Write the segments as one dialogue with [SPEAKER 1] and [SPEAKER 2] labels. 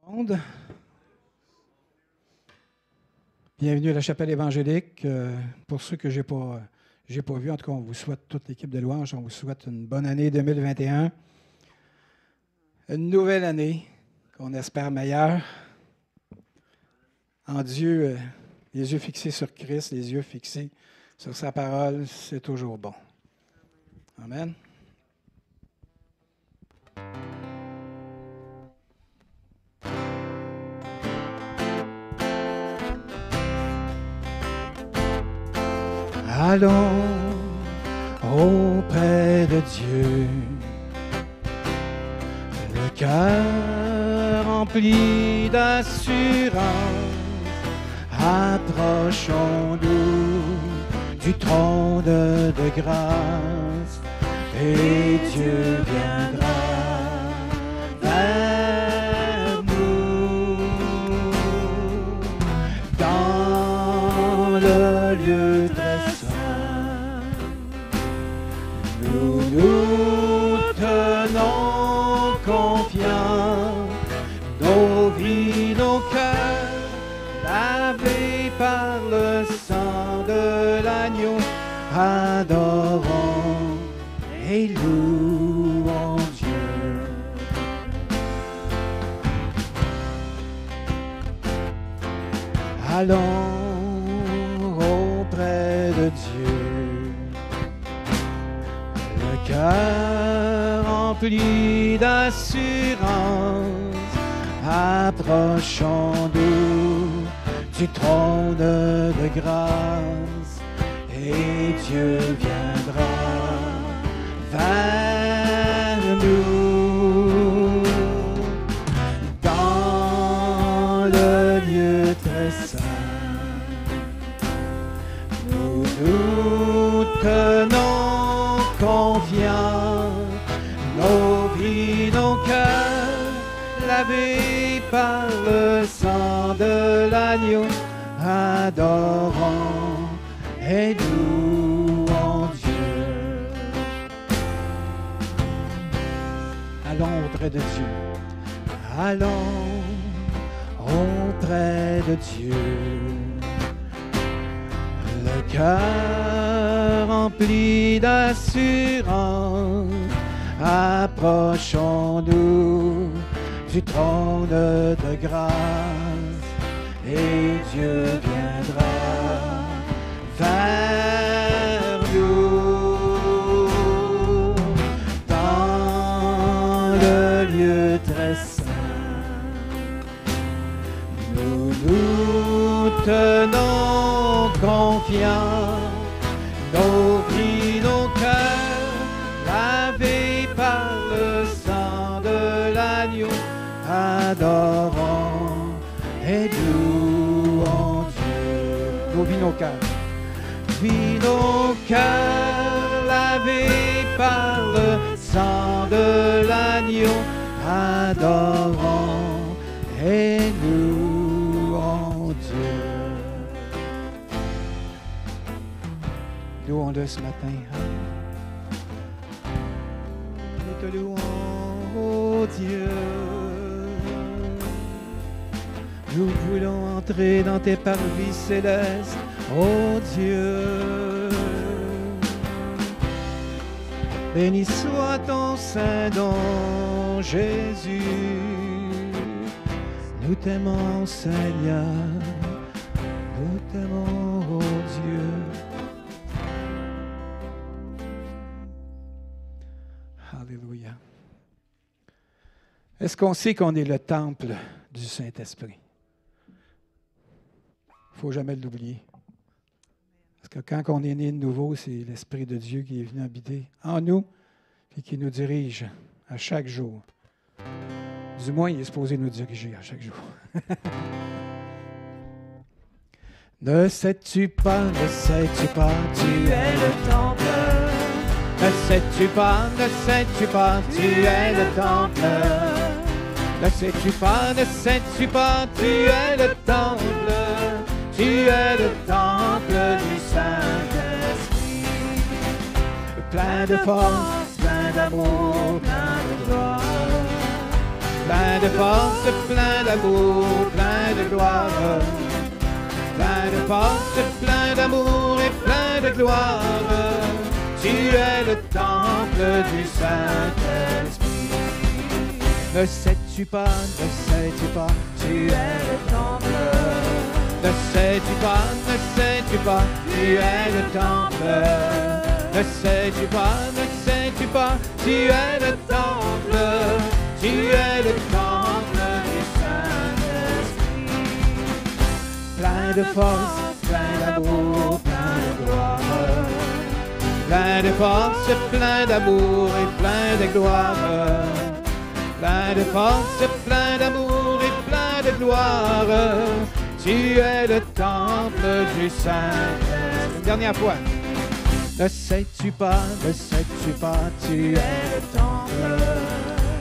[SPEAKER 1] Monde. Bienvenue à la chapelle évangélique. Pour ceux que je n'ai pas vus, en tout cas, on vous souhaite, toute l'équipe de louanges, on vous souhaite une bonne année 2021. Une nouvelle année qu'on espère meilleure. En Dieu, les yeux fixés sur Christ, les yeux fixés sur sa parole, c'est toujours bon. Amen. Allons auprès de Dieu, le cœur rempli d'assurance, approchons-nous du trône de grâce, et Dieu viendra vers nous dans le lieu très saint. Nous tenons confiants, nos vies, nos cœurs, lavés par le sang de l'agneau, adorons et louons Dieu. Allons auprès de Dieu, cœur rempli d'assurance, approchons-nous du trône de grâce, et Dieu viendra vers nous dans le lieu très saint. Nous nous tenons confiants, nos vies, nos cœurs, lavés par le sang de l'agneau, adorons et louons Dieu. Allons auprès de Dieu, allons auprès de Dieu, le cœur rempli d'assurance, approchons-nous du trône de grâce, et Dieu viendra vers nous dans le lieu très saint. Nous nous tenons confiants, nos vies, nos cœurs, lavés par le sang de l'agneau, adorons et louons Dieu. Nos vies, nos cœurs, lavés par le sang de l'agneau, adorons et louons Dieu. Louons-le ce matin. Nous te louons, oh Dieu. Nous voulons entrer dans tes parvis célestes, oh Dieu. Béni soit ton saint nom, Jésus. Nous t'aimons, Seigneur. Nous t'aimons, oh Dieu. Alléluia. Est-ce qu'on sait qu'on est le temple du Saint-Esprit? Il ne faut jamais l'oublier. Parce que quand on est né de nouveau, c'est l'Esprit de Dieu qui est venu habiter en nous et qui nous dirige à chaque jour. Du moins, il est supposé nous diriger à chaque jour. Ne sais-tu pas, tu es le temple. Ne sais-tu pas, tu es le temple. Ne sais-tu pas, tu es le temple. Tu es le temple du Saint-Esprit. Plein de force, plein d'amour, plein de gloire.
[SPEAKER 2] plein de force, plein d'amour, plein de gloire. Plein de force, plein d'amour et plein de gloire. Tu es le temple du Saint-Esprit. Ne sais-tu pas, tu es le temple. Ne sais-tu pas, tu es le temple. Ne sais-tu pas, tu es le temple. Tu es le temple du Saint-Esprit. Plein de force, plein d'amour, plein de gloire. Plein de force, plein d'amour et plein de gloire. Plein de force, plein d'amour et plein de gloire. Tu es le temple du Saint-Esprit. Une dernière fois. Ne sais-tu pas, tu es le temple.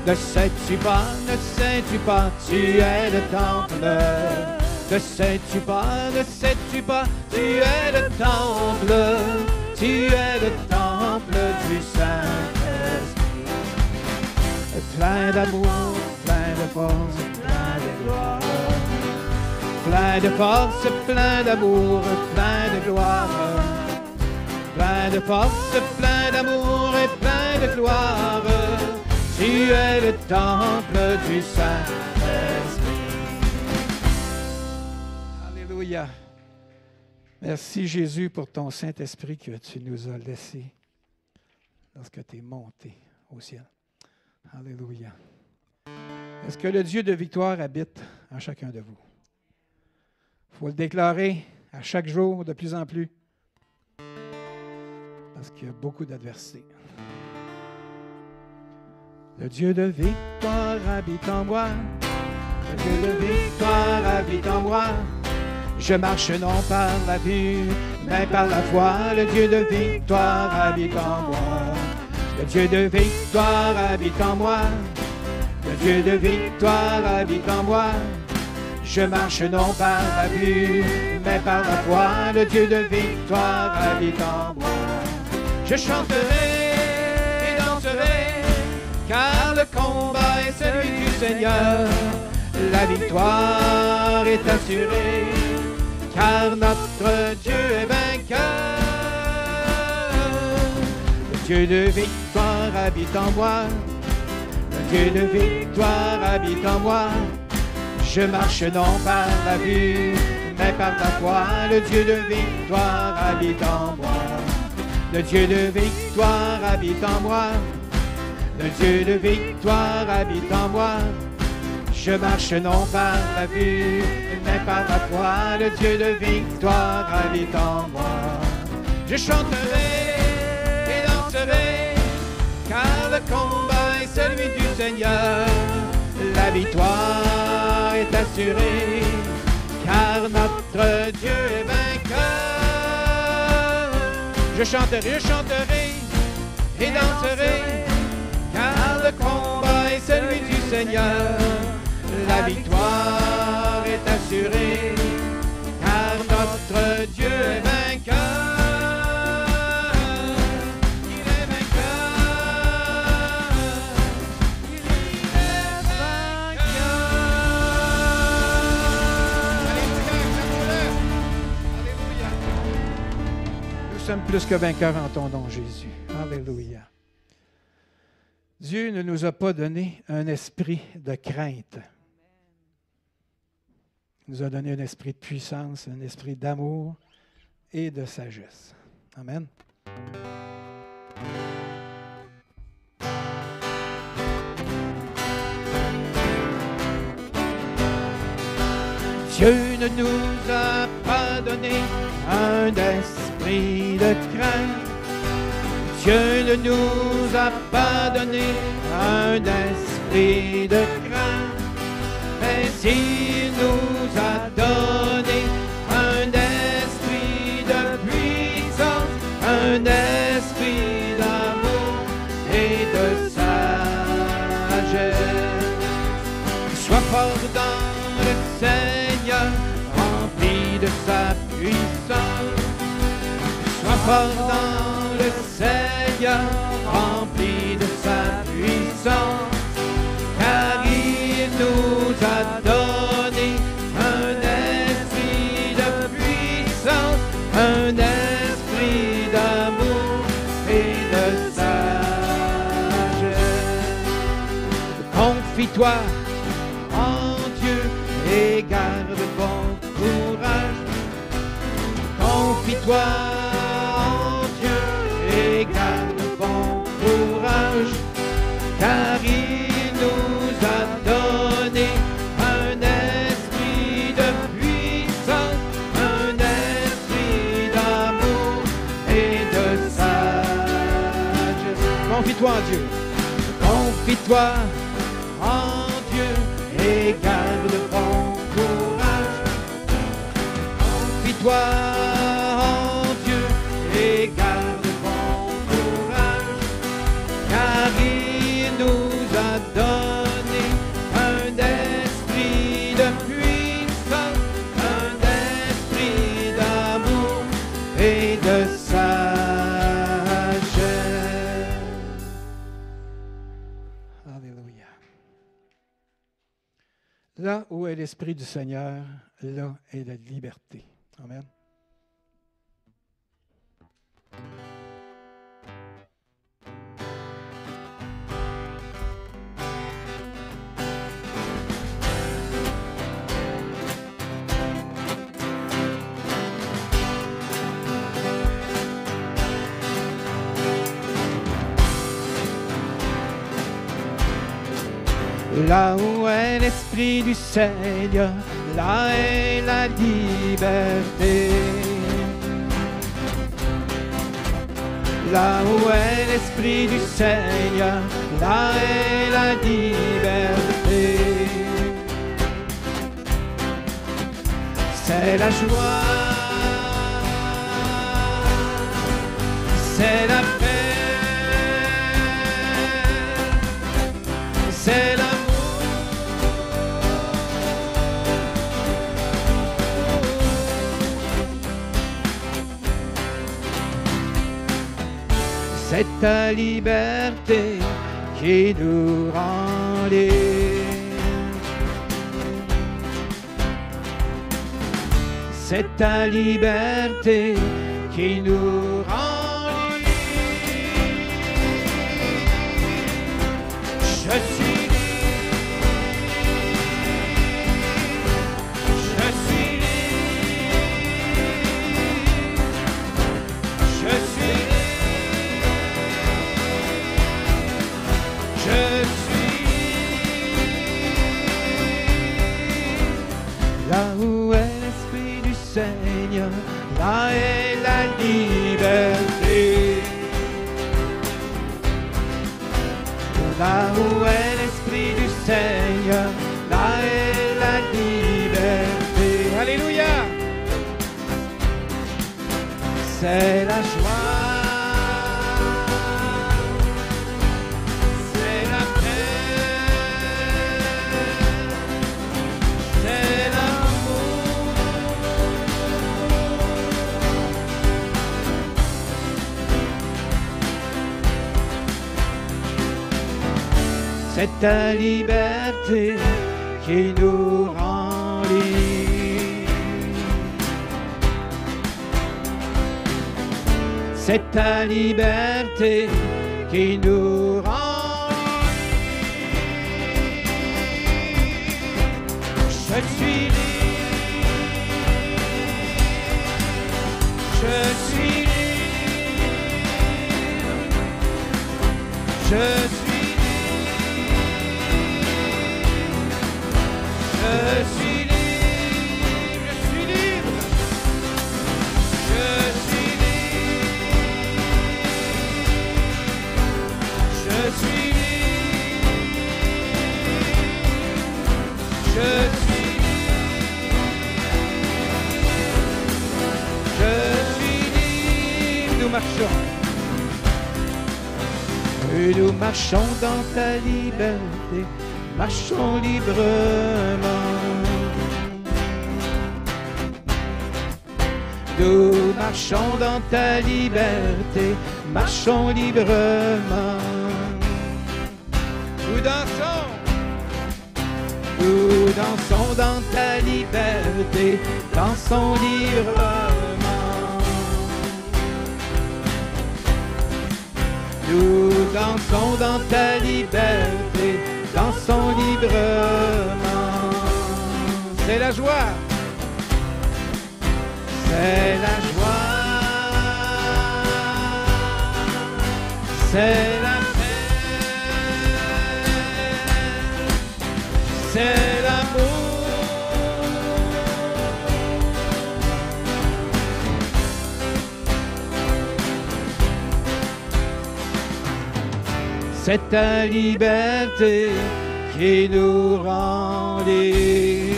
[SPEAKER 2] Ne sais-tu pas, tu es le temple. Ne sais-tu pas, tu es le temple. Tu es le temple du Saint-Esprit. Plein d'amour, plein de force, plein de gloire. Plein de force, plein d'amour, plein de gloire. Plein de force, plein d'amour et plein de gloire. Tu es le temple du Saint-Esprit.
[SPEAKER 1] Alléluia. Merci Jésus pour ton Saint-Esprit que tu nous as laissé lorsque tu es monté au ciel. Alléluia. Est-ce que le Dieu de victoire habite en chacun de vous? Il faut le déclarer à chaque jour de plus en plus parce qu'il y a beaucoup d'adversité. Le Dieu de victoire habite en moi. Le Dieu de victoire habite en moi. Je marche non par la vue, mais par la foi. Le Dieu de victoire habite en moi. Le Dieu de victoire habite en moi. Le Dieu de victoire habite en moi. Je marche non par la vue, mais par la foi. Le Dieu de victoire habite en moi. Je chanterai et danserai, car le combat est celui du Seigneur. La victoire est assurée, car notre Dieu est vainqueur. Le Dieu de victoire habite en moi. Le Dieu de victoire habite en moi. Je marche non par la vue, mais par la foi. Le Dieu de victoire habite en moi. Le Dieu de victoire habite en moi. Le Dieu de victoire habite en moi. Je marche non par la vue, mais par la foi. Le Dieu de victoire habite en moi. Je chanterai et danserai, car le combat est celui du Seigneur. La victoire est assurée, car notre Dieu est vainqueur. Je chanterai et danserai, car le combat est celui du Seigneur. La victoire est assurée, car notre Dieu est vainqueur. Il est vainqueur. Il est vainqueur. Alléluia. Nous sommes plus que vainqueurs en ton nom, Jésus. Alléluia. Dieu ne nous a pas donné un esprit de crainte. Il nous a donné un esprit de puissance, un esprit d'amour et de sagesse. Amen. Dieu ne nous a pas donné un esprit de crainte. Dieu ne nous a pas donné un esprit de crainte, mais il nous a donné un esprit de puissance, un esprit d'amour et de sagesse. Sois fort dans le Seigneur, rempli de sa puissance. Sois fort dans le Seigneur, rempli de sa puissance, car il
[SPEAKER 2] a donné un esprit de puissance, un esprit d'amour et de sagesse. Confie-toi en Dieu et garde bon courage. Confie-toi en Dieu et garde bon courage, car il nous a donné un esprit de puissance, un esprit d'amour et de sagesse. Confie-toi en Dieu, confie-toi en Dieu et garde bon courage. Confie-toi en Dieu et garde bon courage, car il nous a donné un esprit de puissance, un esprit d'amour et de sagesse.
[SPEAKER 1] Alléluia. Là où est l'Esprit du Seigneur, là est la liberté. Amen.
[SPEAKER 2] Là où est l'Esprit du Seigneur, là est la liberté. Là où est l'Esprit du Seigneur, là est la liberté. C'est la joie, c'est la paix, c'est l'amour. C'est ta liberté qui nous rend libres. C'est ta liberté qui nous rend libres. Je suis libre. Je suis libre. Je suis libre. Je suis là où est l'Esprit du Seigneur, là est la liberté. Là où est l'Esprit du Seigneur, là est la liberté. Alléluia! C'est la joie. C'est ta liberté qui nous rend libres. C'est ta liberté qui nous rend libres. Je suis libre. Je suis libre. Je suis Je suis libre, je suis libre, je suis libre, je suis libre, je suis libre, nous marchons. Et nous marchons dans ta liberté. Marchons librement. Nous marchons dans ta liberté, marchons librement. Nous dansons. Nous dansons dans ta liberté, dansons librement. Nous dansons dans ta liberté, dansons librement. C'est la joie. C'est la joie. C'est la paix. C'est l'amour. C'est ta liberté qui nous rend libres.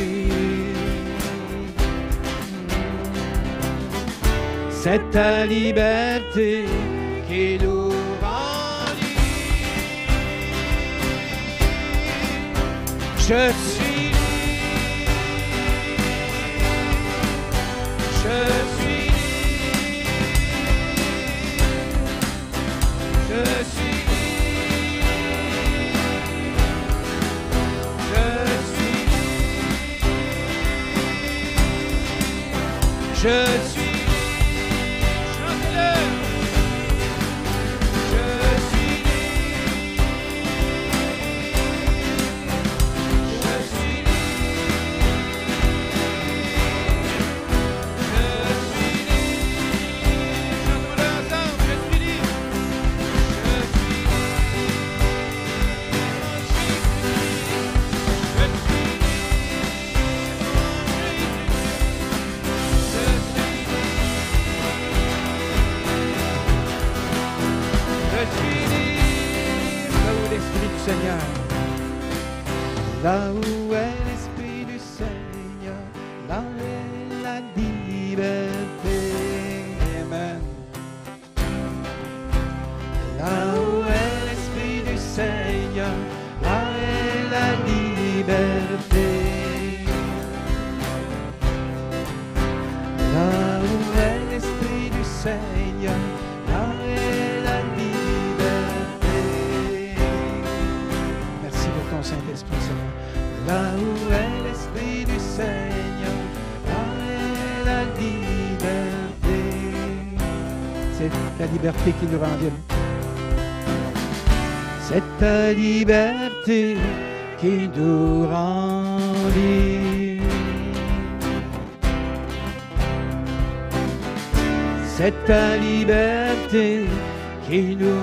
[SPEAKER 2] C'est ta liberté qui nous rend libres. Je suis libre. Je suis libre. Je suis Je suis, chante-le. Je suis libre. Je suis libre. Je suis libre. Chantons-le ensemble. Je suis libre. Je suis Seigneur. Là où est l'Esprit du Seigneur, là est la liberté. Amen. Là où est l'Esprit du Seigneur, là est la liberté. Là où est l'Esprit du Seigneur, là est la liberté. Saint-Esprit, Seigneur. Là où est l'Esprit du Seigneur, là est la liberté. C'est la liberté qui nous rend libres. C'est ta liberté qui nous rend libres. C'est ta liberté qui nous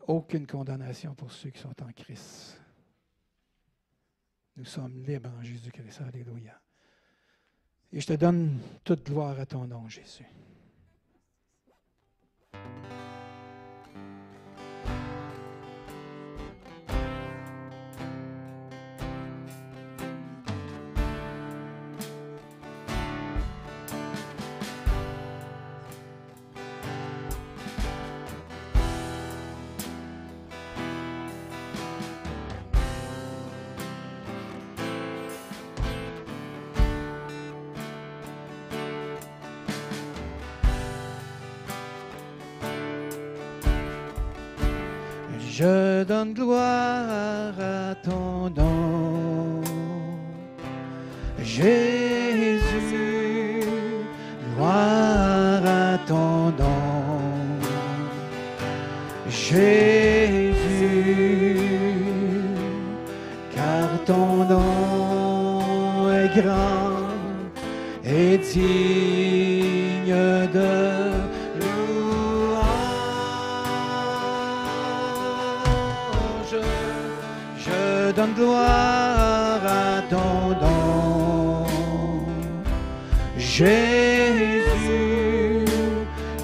[SPEAKER 2] aucune condamnation pour ceux qui sont en Christ. Nous sommes libres en Jésus-Christ. Alléluia. Et je te donne toute gloire à ton nom, Jésus. Je donne gloire à ton nom, Jésus, gloire à ton nom, Jésus, car ton nom est grand et digne de louange. donne gloire à ton nom. Jésus,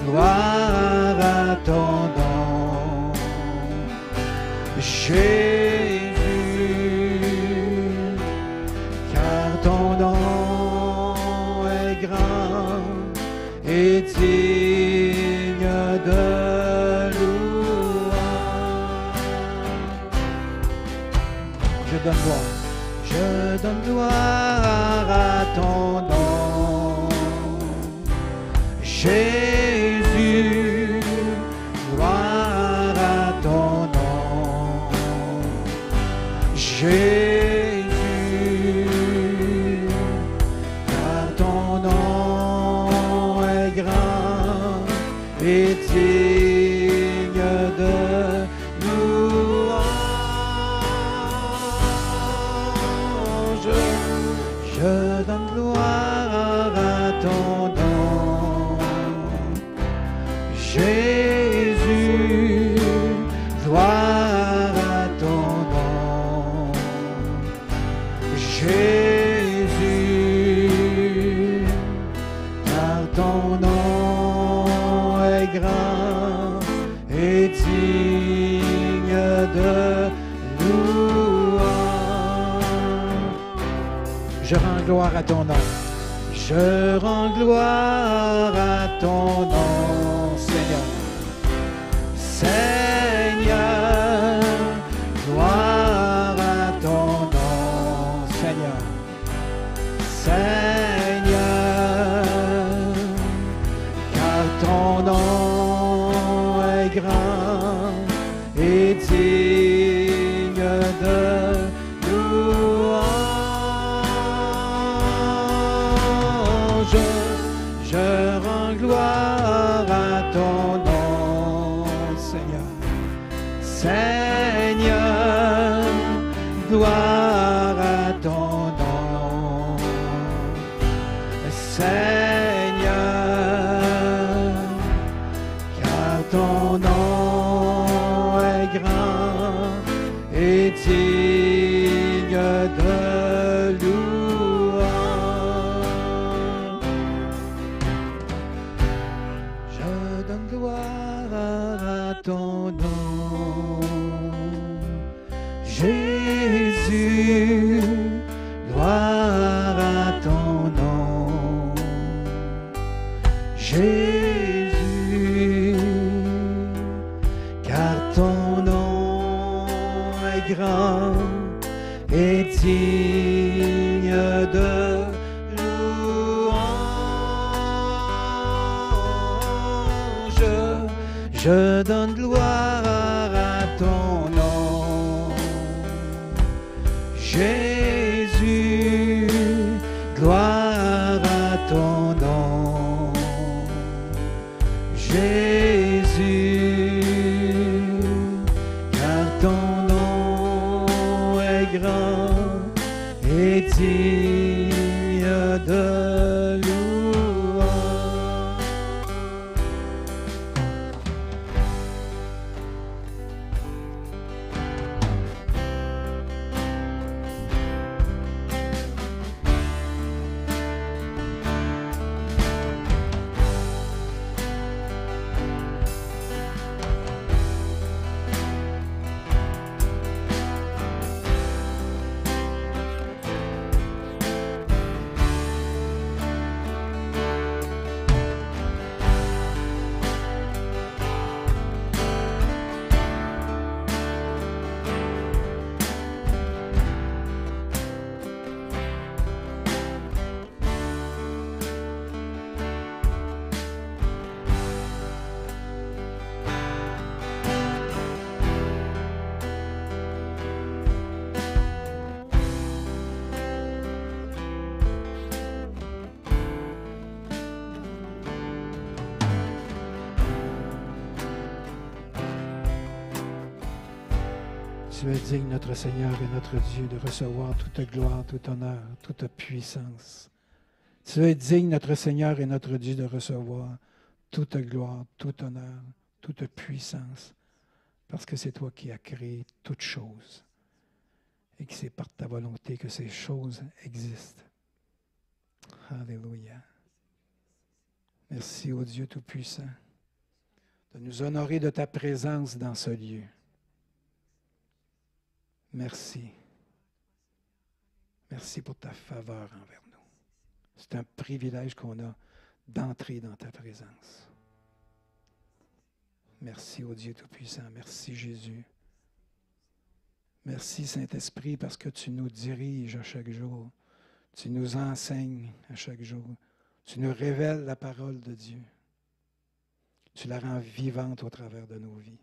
[SPEAKER 2] gloire à ton nom. Jésus, car ton nom est grand et digne de louange. Je donne gloire à ton nom. Jésus, gloire à ton nom. Jésus, car ton nom est grand et digne de louange. Je donne gloire à ton nom. Jésus, gloire à ton nom. Jésus, car ton nom est grand et digne de louange. Je rends gloire à ton nom. Je rends gloire à ton nom, Seigneur. Seigneur, gloire à ton nom, Seigneur. Seigneur, car ton nom est grand et digne de louange. Je rends gloire à ton nom, Seigneur. Seigneur, gloire à ton nom. Seigneur, car ton nom est grand et digne de louange. Je donne gloire à ton nom. Jésus, gloire à ton nom. Jésus, car ton nom est grand et digne de louange. Je donne gloire à ton nom. Jésus, gloire à ton nom. Jésus, car ton nom est grand et digne de louange. Tu es digne, notre Seigneur et notre Dieu, de recevoir toute gloire, tout honneur, toute puissance. Tu es digne, notre Seigneur et notre Dieu, de recevoir toute gloire, tout honneur, toute puissance, parce que c'est toi qui as créé toutes choses.
[SPEAKER 1] et que c'est par ta volonté que ces choses existent. Alléluia. Merci au Dieu Tout-Puissant de nous honorer de ta présence dans ce lieu. Merci. Merci pour ta faveur envers nous. C'est un privilège qu'on a d'entrer dans ta présence. Merci au Dieu Tout-Puissant. Merci Jésus. Merci Saint-Esprit parce que tu nous diriges à chaque jour. Tu nous enseignes à chaque jour. Tu nous révèles la parole de Dieu. Tu la rends vivante au travers de nos vies.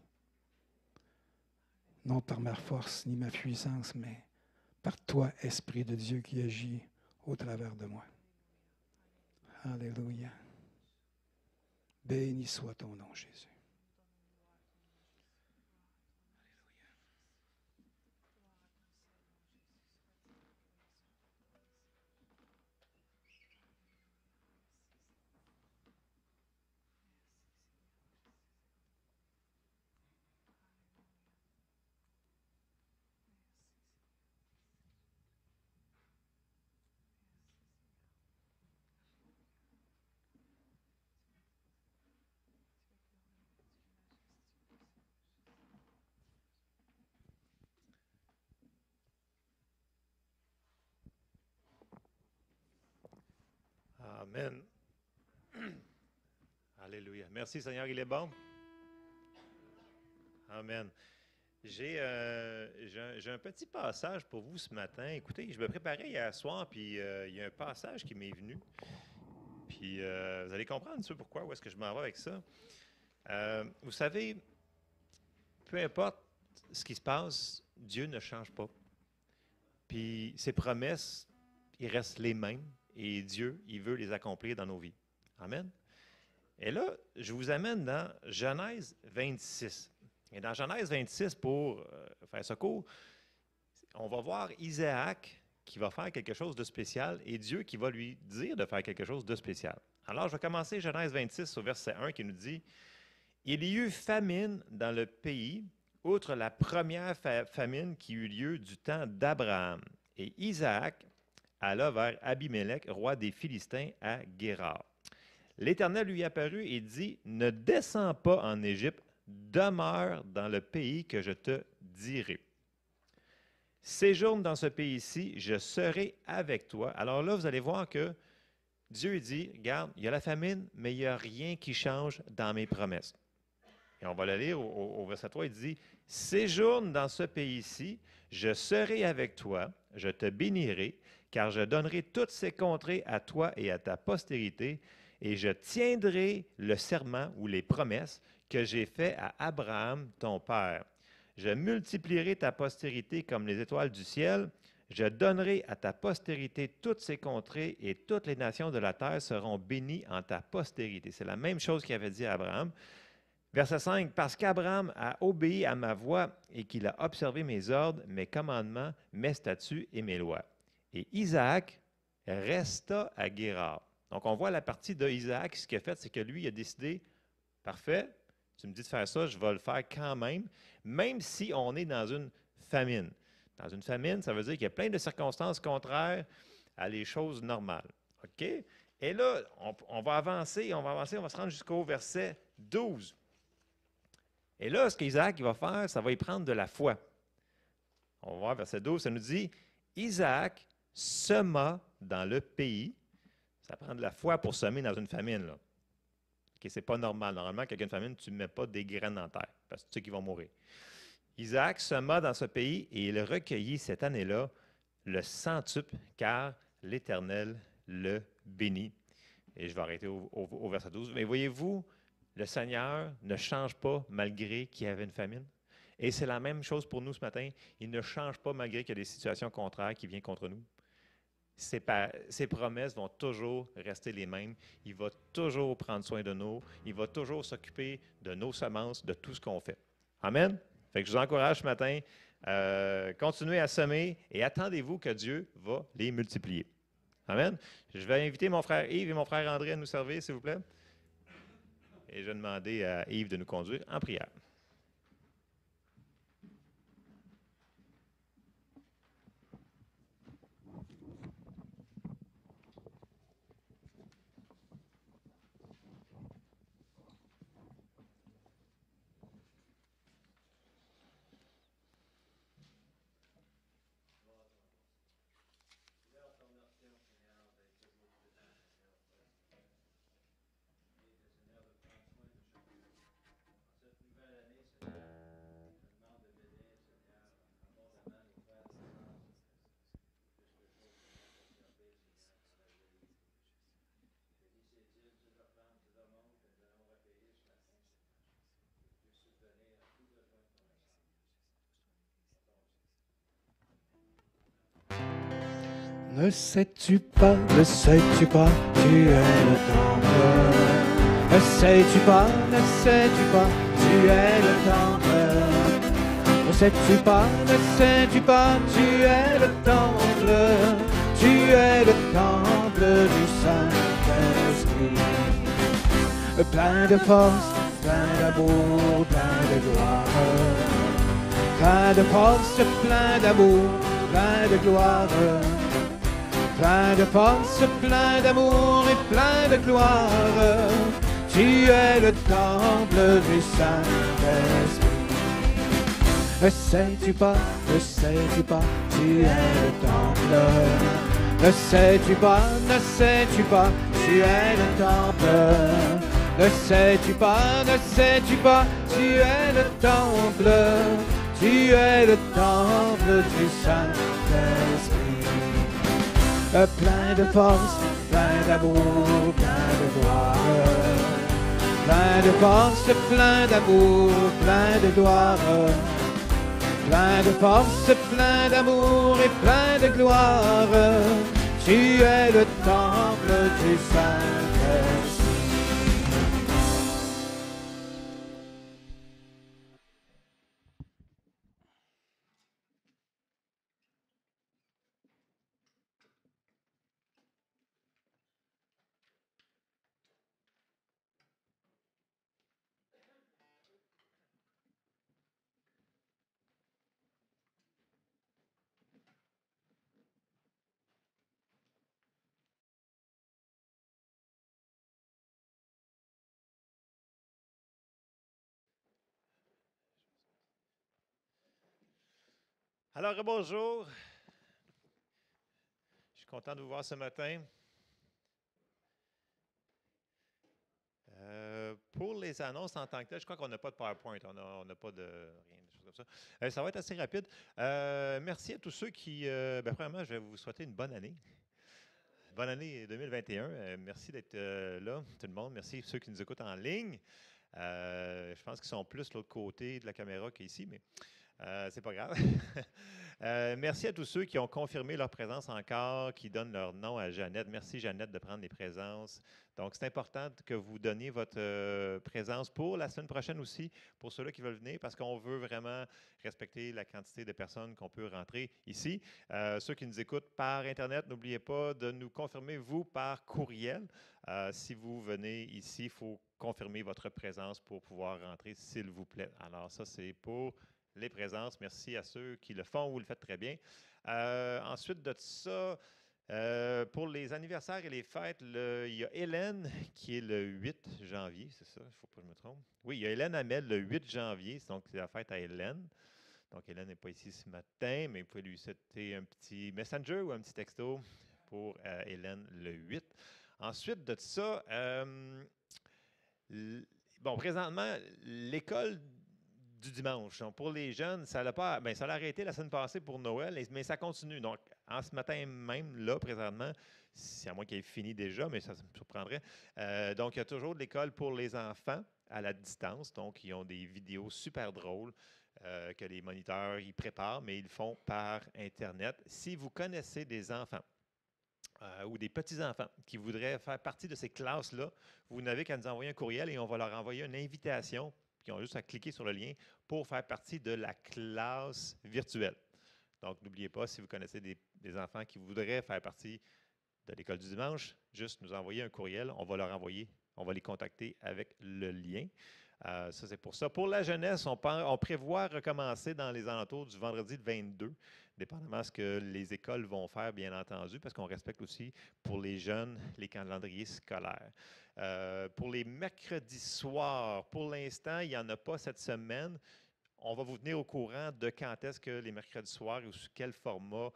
[SPEAKER 1] Non par ma force ni ma puissance, mais par toi, Esprit de Dieu qui agit au travers de moi. Alléluia. Béni soit ton nom, Jésus.
[SPEAKER 3] Amen. Alléluia. Merci Seigneur, il est bon. Amen. J'ai un petit passage pour vous ce matin. Écoutez, je me préparais hier soir, puis il y a un passage qui m'est venu. Puis vous allez comprendre un peu pourquoi, où est-ce que je m'en vais avec ça. Vous savez, peu importe ce qui se passe, Dieu ne change pas. Puis ses promesses, ils restent les mêmes. Et Dieu, il veut les accomplir dans nos vies. Amen. Et là, je vous amène dans Genèse 26. Et dans Genèse 26, pour faire ce cours, on va voir Isaac qui va faire quelque chose de spécial et Dieu qui va lui dire de faire quelque chose de spécial. Alors, je vais commencer Genèse 26 au verset 1 qui nous dit « Il y eut famine dans le pays, outre la première famine qui eut lieu du temps d'Abraham. Et Isaac alla vers Abimélec, roi des Philistins, à Guérar. L'Éternel lui apparut et dit, « Ne descends pas en Égypte, demeure dans le pays que je te dirai. Séjourne dans ce pays-ci, je serai avec toi. » Alors là, vous allez voir que Dieu dit, « Regarde, il y a la famine, mais il n'y a rien qui change dans mes promesses. » Et on va le lire au verset 3, il dit, « Séjourne dans ce pays-ci, je serai avec toi, je te bénirai, car je donnerai toutes ces contrées à toi et à ta postérité, et je tiendrai le serment ou les promesses que j'ai fait à Abraham, ton père. Je multiplierai ta postérité comme les étoiles du ciel, je donnerai à ta postérité toutes ces contrées, et toutes les nations de la terre seront bénies en ta postérité. » C'est la même chose qu'il avait dit à Abraham. Verset 5, « Parce qu'Abraham a obéi à ma voix et qu'il a observé mes ordres, mes commandements, mes statuts et mes lois. » Et Isaac resta à Guérar. Donc, on voit la partie d'Isaac, ce qu'il a fait, c'est que lui, il a décidé, parfait, tu me dis de faire ça, je vais le faire quand même si on est dans une famine. Dans une famine, ça veut dire qu'il y a plein de circonstances contraires à les choses normales. OK? Et là, on va avancer, on va se rendre jusqu'au verset 12. Et là, ce qu'Isaac va faire, ça va y prendre de la foi. On va voir verset 12, ça nous dit, « Isaac sema dans le pays. » Ça prend de la foi pour semer dans une famine. Là. Okay, ce n'est pas normal. Normalement, quand il y a une famine, tu ne mets pas des graines en terre, parce que tu sais qu'ils vont mourir. Isaac sema dans ce pays et il recueillit cette année-là le centuple, car l'Éternel le bénit. Et je vais arrêter au verset 12. Mais voyez-vous, le Seigneur ne change pas malgré qu'il y avait une famine. Et c'est la même chose pour nous ce matin. Il ne change pas malgré qu'il y a des situations contraires qui viennent contre nous. Ses promesses vont toujours rester les mêmes. Il va toujours prendre soin de nous. Il va toujours s'occuper de nos semences, de tout ce qu'on fait. Amen? Fait que je vous encourage ce matin, continuez à semer et attendez-vous que Dieu va les multiplier. Amen? Je vais inviter mon frère Yves et mon frère André à nous servir, s'il vous plaît. Et je vais demander à Yves de nous conduire en prière.
[SPEAKER 1] Ne sais-tu pas, tu es le temple. Ne sais-tu pas, tu es le temple. Ne sais-tu pas, tu es le temple. Tu es le temple du Saint-Esprit. Plein de force, plein d'amour, plein de gloire. Plein de force, plein d'amour, plein de gloire. Plein de force, plein d'amour et plein de gloire. Tu es le temple du Saint-Esprit. Ne sais-tu pas, tu es le temple. Ne sais-tu pas, tu es le temple. Ne sais-tu pas, tu es le temple. Tu es le temple du Saint-Esprit. Plein de force, plein d'amour, plein de gloire. Plein de force, plein d'amour, plein de gloire. Plein de force, plein d'amour et plein de gloire. Tu es le temple du Saint-Esprit.
[SPEAKER 3] Alors, bonjour. Je suis content de vous voir ce matin. Pour les annonces en tant que telles, je crois qu'on n'a pas de PowerPoint, on n'a pas de rien, de choses comme ça. Ça va être assez rapide. Merci à tous ceux qui, premièrement, je vais vous souhaiter une bonne année. Bonne année 2021. Merci d'être là, tout le monde. Merci à ceux qui nous écoutent en ligne. Je pense qu'ils sont plus de l'autre côté de la caméra qu'ici, mais c'est pas grave. Merci à tous ceux qui ont confirmé leur présence encore, qui donnent leur nom à Jeannette. Merci Jeannette de prendre les présences. Donc, c'est important que vous donniez votre présence pour la semaine prochaine aussi, pour ceux-là qui veulent venir, parce qu'on veut vraiment respecter la quantité de personnes qu'on peut rentrer ici. Ceux qui nous écoutent par Internet, n'oubliez pas de nous confirmer, vous, par courriel. Si vous venez ici, il faut confirmer votre présence pour pouvoir rentrer, s'il vous plaît. Alors, ça, c'est pour les présences. Merci à ceux qui le font, vous le faites très bien. Ensuite de ça, pour les anniversaires et les fêtes, il y a Hélène qui est le 8 janvier, c'est ça? Il ne faut pas que je me trompe. Oui, il y a Hélène Hamel le 8 janvier, donc c'est la fête à Hélène. Donc Hélène n'est pas ici ce matin, mais vous pouvez lui souhaiter un petit messenger ou un petit texto pour Hélène le 8. Ensuite de ça, présentement, l'école du dimanche. Donc, pour les jeunes, ça a arrêté la semaine passée pour Noël, mais ça continue. Donc, en ce matin même, là, présentement, c'est à moins qu'il ait fini déjà, mais ça me surprendrait. Donc, il y a toujours de l'école pour les enfants à la distance. Donc, ils ont des vidéos super drôles que les moniteurs y préparent, mais ils le font par Internet. Si vous connaissez des enfants ou des petits-enfants qui voudraient faire partie de ces classes-là, vous n'avez qu'à nous envoyer un courriel et on va leur envoyer une invitation. Qui ont juste à cliquer sur le lien pour faire partie de la classe virtuelle. Donc, n'oubliez pas, si vous connaissez des enfants qui voudraient faire partie de l'école du dimanche, juste nous envoyer un courriel. On va leur envoyer, on va les contacter avec le lien. Ça, c'est pour ça. Pour la jeunesse, on prévoit recommencer dans les alentours du vendredi 22, dépendamment de ce que les écoles vont faire, bien entendu, parce qu'on respecte aussi pour les jeunes les calendriers scolaires. Pour les mercredis soirs, pour l'instant, il n'y en a pas cette semaine. On va vous tenir au courant de quand est-ce que les mercredis soirs ou sous quel format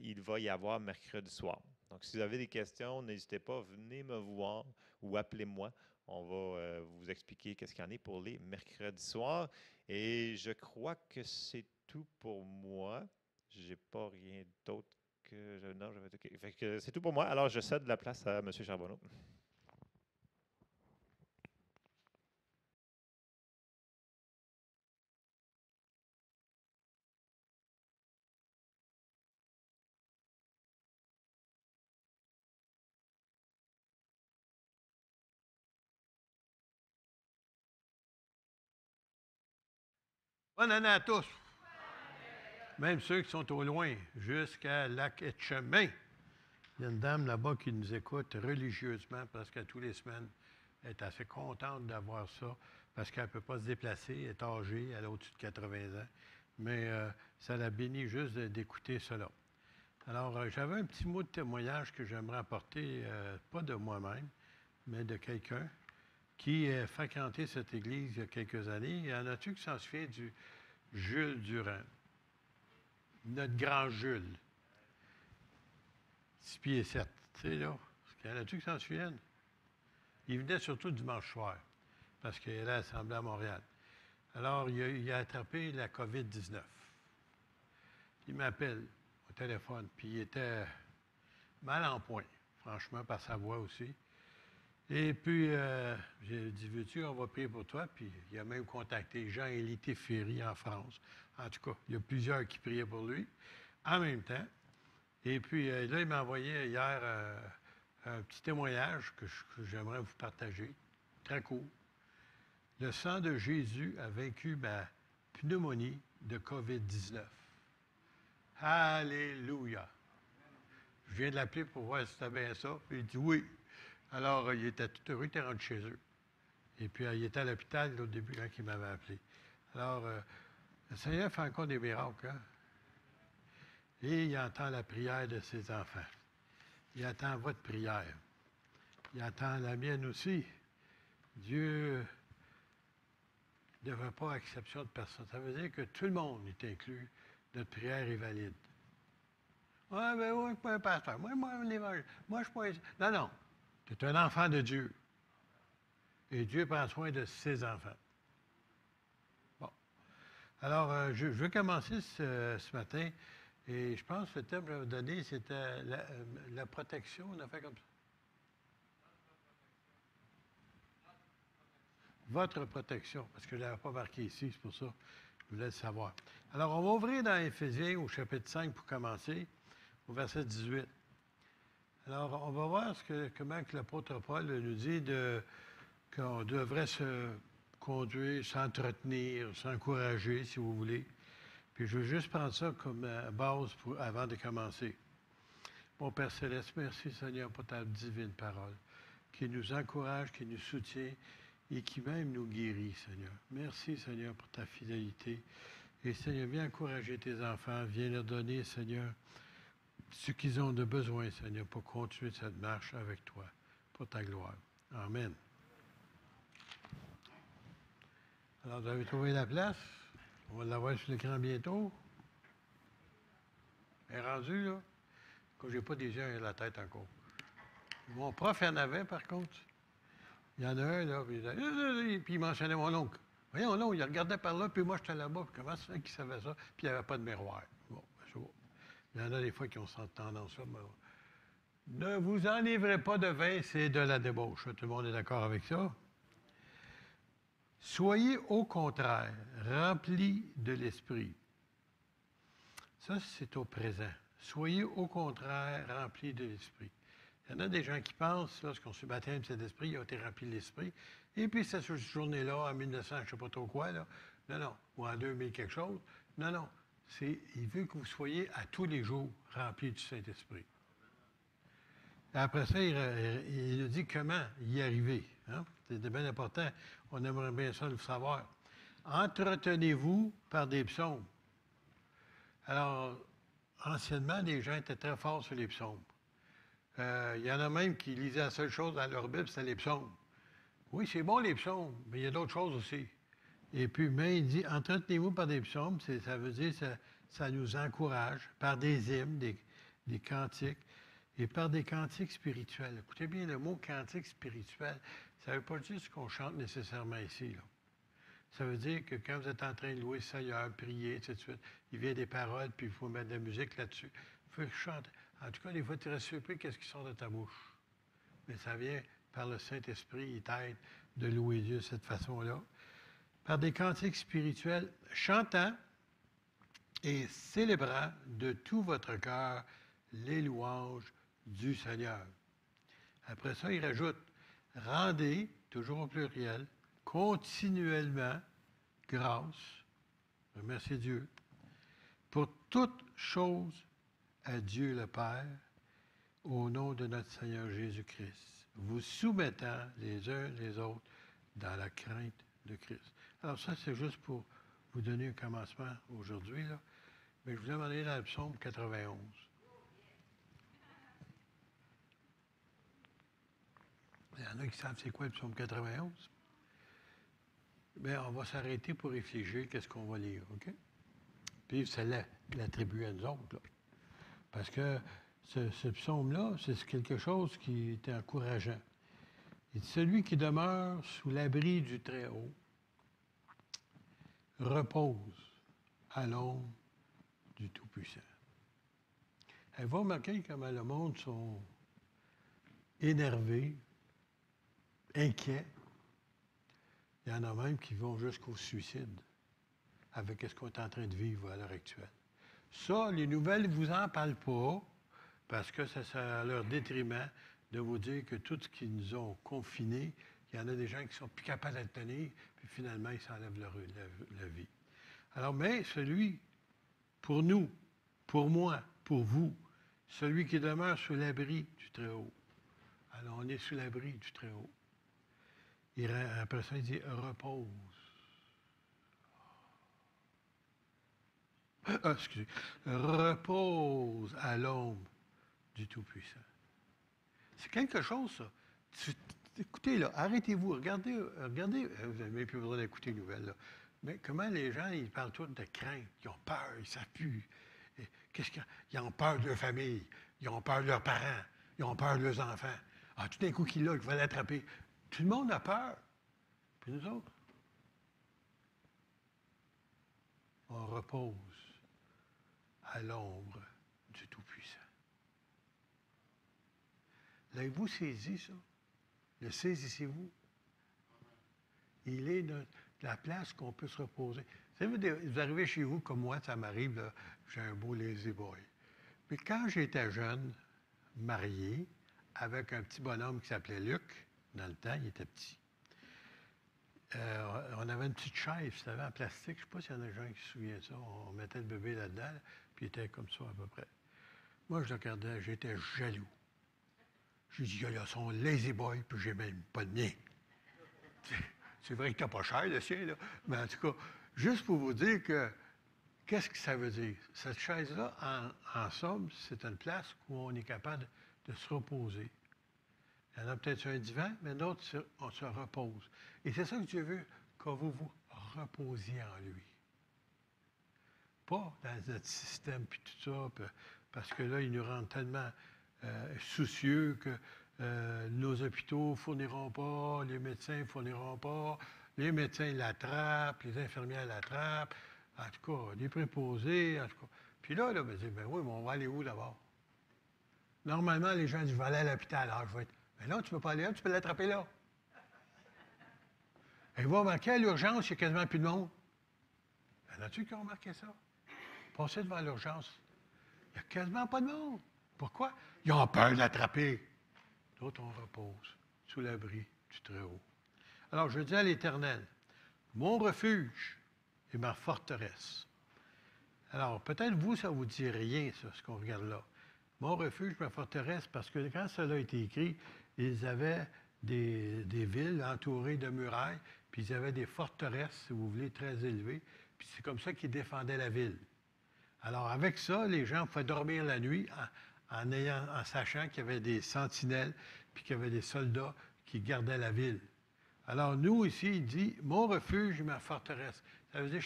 [SPEAKER 3] il va y avoir mercredi soir. Donc, si vous avez des questions, n'hésitez pas, venez me voir ou appelez-moi. On va vous expliquer qu'est-ce qu'il y en a pour les mercredis soirs. Et je crois que c'est tout pour moi. Je n'ai pas rien d'autre que... Non, fait que c'est tout pour moi. Alors, je cède la place à M. Charbonneau.
[SPEAKER 4] Bonne année à tous. Même ceux qui sont au loin, jusqu'à Lac-Etchemin. Il y a une dame là-bas qui nous écoute religieusement presque tous les semaines. Elle est assez contente d'avoir ça parce qu'elle ne peut pas se déplacer, elle est âgée, elle a au-dessus de 80 ans. Mais ça la bénit juste d'écouter cela. Alors, j'avais un petit mot de témoignage que j'aimerais apporter, pas de moi-même, mais de quelqu'un qui a fréquenté cette église il y a quelques années. Il y en a-tu qui s'en souvient du Jules Durand? Notre grand Jules. 6 pieds 7. Tu sais, là, il y en a-tu qui s'en souviennent? Il venait surtout dimanche soir, parce qu'il allait à l'Assemblée à Montréal. Alors, il a attrapé la COVID-19. Il m'appelle au téléphone, puis il était mal en point, franchement, par sa voix aussi. Et puis, j'ai dit, veux-tu, on va prier pour toi. Puis, il a même contacté Jean-Élie Teferi en France. En tout cas, il y a plusieurs qui priaient pour lui en même temps. Et puis, là, il m'a envoyé hier un petit témoignage que j'aimerais vous partager. Très court. Le sang de Jésus a vaincu ma pneumonie de COVID-19. Alléluia! Je viens de l'appeler pour voir si c'était bien ça. Puis il dit oui. Alors, il était tout heureux, il était rentré chez eux. Et puis, il était à l'hôpital au début quand il m'avait appelé. Alors, le Seigneur fait encore des miracles. Hein? Et il entend la prière de ses enfants. Il attend votre prière. Il attend la mienne aussi. Dieu ne veut pas exception de personne. Ça veut dire que tout le monde est inclus. Notre prière est valide. Oui, mais moi, je ne suis pas un pasteur. Moi, l'évangile. Moi, je ne suis pas... Non. Tu es un enfant de Dieu. Et Dieu prend soin de ses enfants. Bon. Alors, je veux commencer ce matin. Et je pense que le thème que j'avais donné, c'était la protection. On a fait comme ça. Votre protection. Parce que je ne l'avais pas marqué ici, c'est pour ça que je voulais le savoir. Alors, on va ouvrir dans Éphésiens au chapitre 5 pour commencer, au verset 18. Alors, on va voir comment que l'apôtre Paul nous dit qu'on devrait se conduire, s'entretenir, s'encourager, si vous voulez. Puis je veux juste prendre ça comme base avant de commencer. Mon Père Céleste, merci Seigneur pour ta divine parole, qui nous encourage, qui nous soutient et qui même nous guérit, Seigneur. Merci Seigneur pour ta fidélité. Et Seigneur, viens encourager tes enfants, viens leur donner, Seigneur, ce qu'ils ont de besoin, Seigneur, pour continuer cette marche avec toi, pour ta gloire. Amen. Alors, vous avez trouvé la place? On va l'avoir sur l'écran bientôt. Elle est rendue, là? Quand je n'ai pas des yeux à la tête encore. Mon prof en avait, par contre. Il y en a un, là, puis il mentionnait mon oncle. Voyons, là, il regardait par là, puis moi, j'étais là-bas. Puis comment c'est qu'il savait ça? Puis il n'y avait pas de miroir. Bon, c'est bon. Il y en a des fois qui ont cette tendance-là. Mais... Ne vous enivrez pas de vin, c'est de la débauche. Tout le monde est d'accord avec ça? Soyez au contraire remplis de l'Esprit. Ça, c'est au présent. Soyez au contraire remplis de l'Esprit. Il y en a des gens qui pensent, lorsqu'on se baptême de cet esprit, ils ont été remplis de l'Esprit. Et puis, cette journée-là, en 1900, je ne sais pas trop quoi, là, non, ou en 2000 quelque chose, non. Il veut que vous soyez à tous les jours remplis du Saint-Esprit. Après ça, il nous dit comment y arriver. Hein? C'est bien important. On aimerait bien ça le savoir. Entretenez-vous par des psaumes. Alors, anciennement, les gens étaient très forts sur les psaumes. Il y en a même qui lisaient la seule chose dans leur Bible, c'était les psaumes. Oui, c'est bon les psaumes, mais il y a d'autres choses aussi. Et puis, mais il dit, entretenez-vous par des psaumes, ça veut dire que ça nous encourage, par des hymnes, des cantiques, et par des cantiques spirituels. Écoutez bien, le mot cantique spirituel, ça ne veut pas dire ce qu'on chante nécessairement ici, là. Ça veut dire que quand vous êtes en train de louer le Seigneur, prier, etc., il vient des paroles, puis il faut mettre de la musique là-dessus. Il faut chanter. En tout cas, des fois, tu restes surpris qu'est-ce qui sort de ta bouche. Mais ça vient par le Saint-Esprit, il t'aide de louer Dieu de cette façon-là. Par des cantiques spirituels, chantant et célébrant de tout votre cœur les louanges du Seigneur. Après ça, il rajoute, rendez, toujours au pluriel, continuellement grâce Remerciez Dieu. Pour toute chose à Dieu le Père, au nom de notre Seigneur Jésus-Christ, vous soumettant les uns les autres dans la crainte de Christ. Alors ça, c'est juste pour vous donner un commencement aujourd'hui, là. Mais je voulais demander dans le psaume 91. Il y en a qui savent c'est quoi le psaume 91? Bien, on va s'arrêter pour réfléchir qu'est-ce qu'on va lire, OK? Puis ça l'attribue à nous autres, là. Parce que ce psaume-là, c'est quelque chose qui était encourageant. Il dit, celui qui demeure sous l'abri du Très-Haut repose à l'ombre du Tout-Puissant. Elle va remarquer comment le monde sont énervés, inquiets. Il y en a même qui vont jusqu'au suicide avec ce qu'on est en train de vivre à l'heure actuelle. Ça, les nouvelles ne vous en parlent pas parce que ça sera à leur détriment de vous dire que tout ce qui nous ont confinés, il y en a des gens qui sont plus capables de le tenir, puis finalement, ils s'enlèvent leur vie. Alors, mais celui, pour nous, pour moi, pour vous, celui qui demeure sous l'abri du Très-Haut. Alors, on est sous l'abri du Très-Haut. Après ça, il dit repose. Excusez. Repose à l'ombre du Tout-Puissant. C'est quelque chose, ça. Écoutez, là, arrêtez-vous, regardez, vous n'avez même plus besoin d'écouter les nouvelles, là. Mais comment les gens, ils parlent tous de crainte, ils ont peur, ils ne savent plus. Ils ont peur de leur famille, ils ont peur de leurs parents, ils ont peur de leurs enfants. Ah, tout d'un coup, qu'il va l'attraper. Tout le monde a peur. Puis nous autres, on repose à l'ombre du Tout-Puissant. L'avez-vous saisi, ça? Le saisissez-vous? Il est la place qu'on peut se reposer. Vous arrivez chez vous, comme moi, ça m'arrive, là, j'ai un beau lazy boy. Puis quand j'étais jeune, marié, avec un petit bonhomme qui s'appelait Luc, dans le temps, il était petit. On avait une petite chaise, vous savez, en plastique. Je ne sais pas s'il y en a des gens qui se souviennent de ça. On mettait le bébé là-dedans, là, puis il était comme ça à peu près. Moi, je le regardais, j'étais jaloux. J'ai dit, il a son lazy boy, puis j'ai même pas le mien. C'est vrai que t'as pas cher, le sien, là. Mais en tout cas, juste pour vous dire que, qu'est-ce que ça veut dire? Cette chaise-là, en somme, c'est une place où on est capable de se reposer. Il y en a peut-être sur un divan, mais d'autres, on se repose. Et c'est ça que Dieu veut, que vous vous reposiez en lui. Pas dans notre système, puis tout ça, parce que là, il nous rend tellement soucieux que nos hôpitaux ne fourniront pas, les médecins ne fourniront pas, les médecins l'attrapent, les infirmières l'attrapent, en tout cas, les préposés, en tout cas. Puis là, ben, ben oui, mais on va aller où d'abord? Normalement, les gens disent, je vais aller à l'hôpital, alors je vais être... Mais là, tu ne peux pas aller là, tu peux l'attraper là. Et vous remarquez, à l'urgence, il n'y a quasiment plus de monde. Y en a-tu qui ont remarqué ça? Passez devant l'urgence, il n'y a quasiment pas de monde. Pourquoi? Ils ont peur de l'attraper. D'autres, on repose sous l'abri du Très-Haut. Alors, je dis à l'Éternel, mon refuge et ma forteresse. Alors, peut-être vous, ça ne vous dit rien, ça, ce qu'on regarde là. Mon refuge, ma forteresse, parce que quand cela a été écrit, ils avaient des villes entourées de murailles, puis ils avaient des forteresses, si vous voulez, très élevées, puis c'est comme ça qu'ils défendaient la ville. Alors, avec ça, les gens pouvaient dormir la nuit en sachant qu'il y avait des sentinelles, puis qu'il y avait des soldats qui gardaient la ville. Alors, nous, ici, il dit, mon refuge et ma forteresse. Ça veut dire,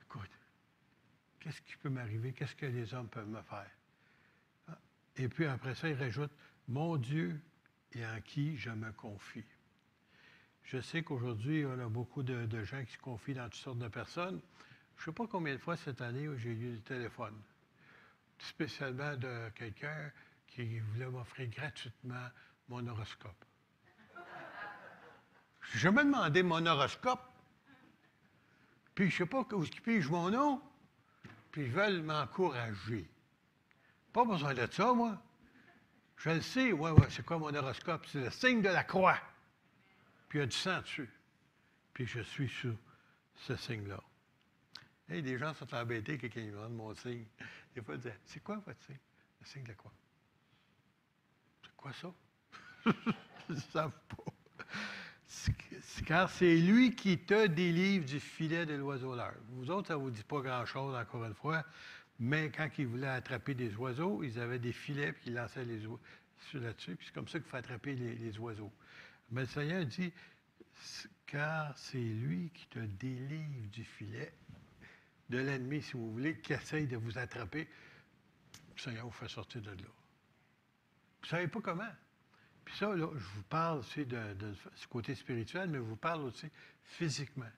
[SPEAKER 4] écoute, qu'est-ce qui peut m'arriver? Qu'est-ce que les hommes peuvent me faire? Et puis après ça, il rajoute, mon Dieu et en qui je me confie. Je sais qu'aujourd'hui, on a beaucoup de gens qui se confient dans toutes sortes de personnes. Je ne sais pas combien de fois cette année j'ai eu le téléphone, spécialement de quelqu'un qui voulait m'offrir gratuitement mon horoscope. J'ai jamais demandé mon horoscope. Puis je ne sais pas où ils pigent mon nom, puis ils veulent m'encourager. Pas besoin de ça, moi. Je le sais, ouais, c'est quoi mon horoscope? C'est le signe de la croix. Puis il y a du sang dessus. Puis je suis sous ce signe-là. Hey, les gens sont embêtés quand ils me demandent mon signe. Des fois, ils disent, c'est quoi votre signe? Le signe de quoi? C'est quoi ça? Ils ne savent pas. Car c'est lui qui te délivre du filet de l'oiseau leurre. Vous autres, ça ne vous dit pas grand-chose, encore une fois, mais quand ils voulaient attraper des oiseaux, ils avaient des filets, puis ils lançaient les oiseaux là-dessus, puis c'est comme ça qu'il faut attraper les oiseaux. Mais le Seigneur dit, car c'est lui qui te délivre du filet de l'ennemi, si vous voulez, qui essaye de vous attraper. Le Seigneur vous fait sortir de là. Vous ne savez pas comment. Puis ça, là, je vous parle aussi de ce côté spirituel, mais je vous parle aussi physiquement.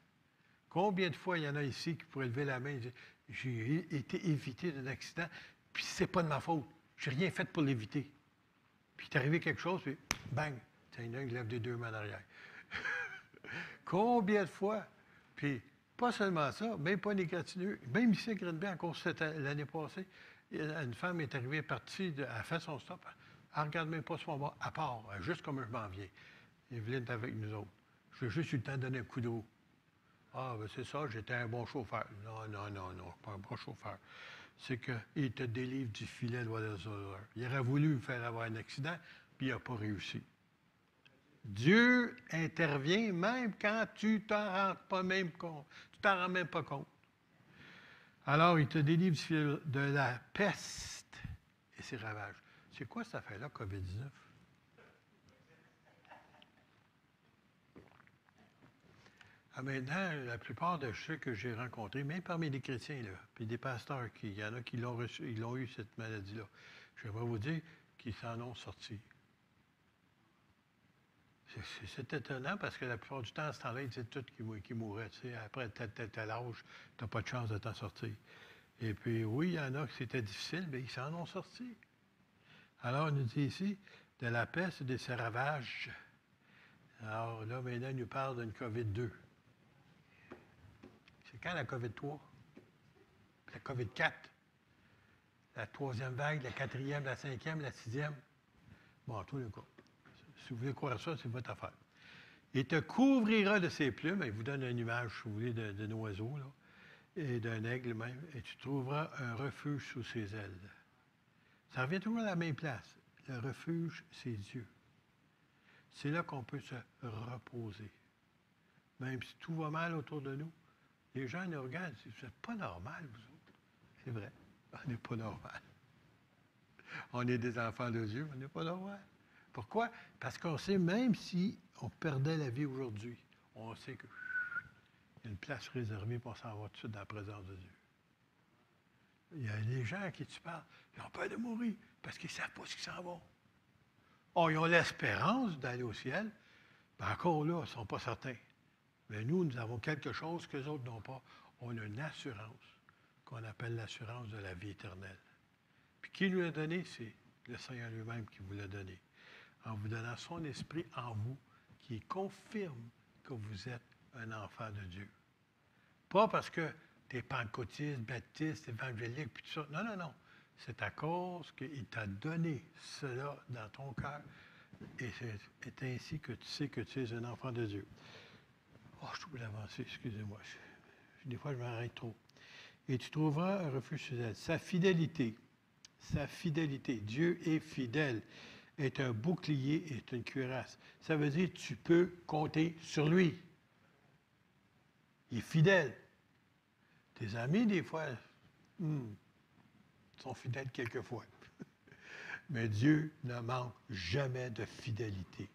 [SPEAKER 4] Combien de fois il y en a ici qui pourraient lever la main et dire, j'ai été évité d'un accident, puis c'est pas de ma faute. J'ai rien fait pour l'éviter. Puis il est arrivé quelque chose, puis bang, il y en a un qui lève les deux mains en arrière. Combien de fois? Puis pas seulement ça, même pas négatineux. Même ici à Green-Bay, encore l'année passée, une femme est arrivée, partie, elle a fait son stop. Elle ne regarde même pas sur moi, à part, juste comme je m'en viens. Evelyne est avec nous autres. J'ai juste eu le temps de donner un coup d'eau. Ah, ben c'est ça, j'étais un bon chauffeur. Non, pas un bon chauffeur. C'est qu'il te délivre du filet de l'oiseau. Il aurait voulu me faire avoir un accident, puis il n'a pas réussi. Dieu intervient même quand tu t'en rends pas même compte. Tu t'en rends même pas compte. Alors, il te délivre du filet de la peste et ses ravages. C'est quoi cette affaire-là, COVID-19? Maintenant, la plupart de ceux que j'ai rencontrés, même parmi les chrétiens, là, puis des pasteurs, il y en a qui l'ont reçu, ils l'ont eu, cette maladie-là. J'aimerais vous dire qu'ils s'en ont sorti. C'est étonnant parce que la plupart du temps, à ce temps-là, ils disaient tous qu'ils mourraient. Tu sais, après tel âge, tu n'as pas de chance de t'en sortir. Et puis, oui, il y en a qui c'était difficile, mais ils s'en ont sorti. Alors, on nous dit ici, de la peste et de ses ravages. Alors là, maintenant, il nous parle d'une COVID-2. C'est quand la COVID-3? La COVID-4? La troisième vague, la quatrième, la cinquième, la sixième? Bon, en tous les cas. Si vous voulez croire ça, c'est votre affaire. Il te couvrira de ses plumes. Il vous donne une image, si vous voulez, d'un oiseau, là, et d'un aigle même, et tu trouveras un refuge sous ses ailes. Ça revient toujours à la même place. Le refuge, c'est Dieu. C'est là qu'on peut se reposer. Même si tout va mal autour de nous, les gens nous regardent et disent, vous n'êtes pas normal, vous autres. C'est vrai, on n'est pas normal. On est des enfants de Dieu, mais on n'est pas normal. Pourquoi? Parce qu'on sait, même si on perdait la vie aujourd'hui, on sait qu'il y a une place réservée pour s'en va tout de suite dans la présence de Dieu. Il y a des gens à qui tu parles, ils ont peur de mourir parce qu'ils ne savent pas ce qu'ils s'en vont. Oh, ils ont l'espérance d'aller au ciel, mais encore là, ils ne sont pas certains. Mais nous avons quelque chose que les autres n'ont pas. On a une assurance qu'on appelle l'assurance de la vie éternelle. Puis qui nous l'a donné? C'est le Seigneur lui-même qui vous l'a donné. En vous donnant son esprit en vous, qui confirme que vous êtes un enfant de Dieu. Pas parce que tu es pentecôtiste, baptiste, évangélique, puis tout ça. Non. C'est à cause qu'il t'a donné cela dans ton cœur. Et c'est ainsi que tu sais que tu es un enfant de Dieu. Oh, je trouve l'avancer, excusez-moi. Des fois, je m'arrête trop. Et tu trouveras un refuge chez elle. Sa fidélité, Dieu est fidèle, est un bouclier, est une cuirasse. Ça veut dire que tu peux compter sur lui. Il est fidèle. Tes amis, des fois, sont fidèles quelquefois. Mais Dieu ne manque jamais de fidélité.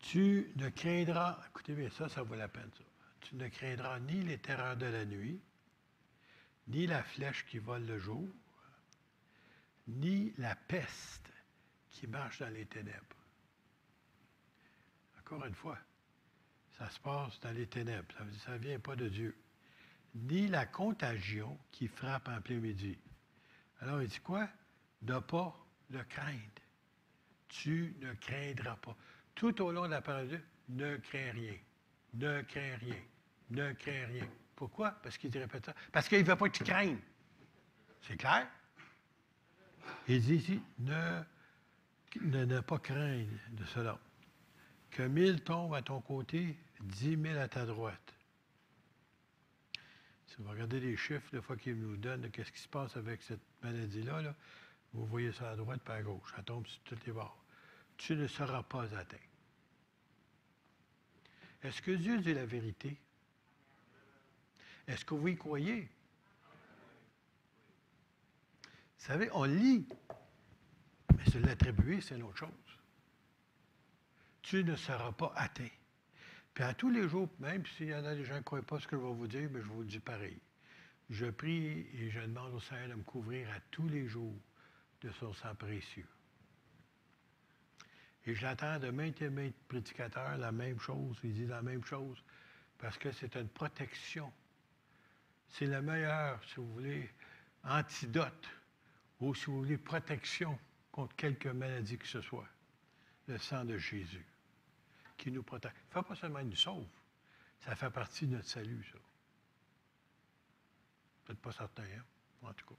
[SPEAKER 4] Tu ne craindras, écoutez bien ça vaut la peine ça. Tu ne craindras ni les terreurs de la nuit, ni la flèche qui vole le jour, ni la peste qui marche dans les ténèbres. Encore une fois, ça se passe dans les ténèbres, ça ne vient pas de Dieu. Ni la contagion qui frappe en plein midi. Alors, il dit quoi? Ne pas le craindre. Tu ne craindras pas. Tout au long de la parole de Dieu, ne crains rien. Ne crains rien. Ne crains rien. Pourquoi? Parce qu'il te répète ça. Parce qu'il ne veut pas que tu craignes. C'est clair? Il dit ici, ne pas craindre de cela. Que 1000 tombent à ton côté, 10 000 à ta droite. Si vous regardez les chiffres, des fois qu'ils nous donnent, qu'est-ce qui se passe avec cette maladie-là, là, vous voyez ça à droite et à gauche. Ça tombe sur tous les bords. Tu ne seras pas atteint. Est-ce que Dieu dit la vérité? Est-ce que vous y croyez? Vous savez, on lit, mais se l'attribuer, c'est une autre chose. Tu ne seras pas atteint. Puis à tous les jours, même s'il y en a des gens qui ne croient pas ce que je vais vous dire, mais je vous le dis pareil. Je prie et je demande au Seigneur de me couvrir à tous les jours de son sang précieux. Et je l'attends de maintes et maintes prédicateurs, la même chose, ils disent la même chose, parce que c'est une protection. C'est le meilleur, si vous voulez, antidote, ou si vous voulez, protection contre quelque maladie que ce soit. Le sang de Jésus, qui nous protège. Ça ne fait pas seulement nous sauve, ça fait partie de notre salut, ça. Peut-être pas certain, hein? En tout cas,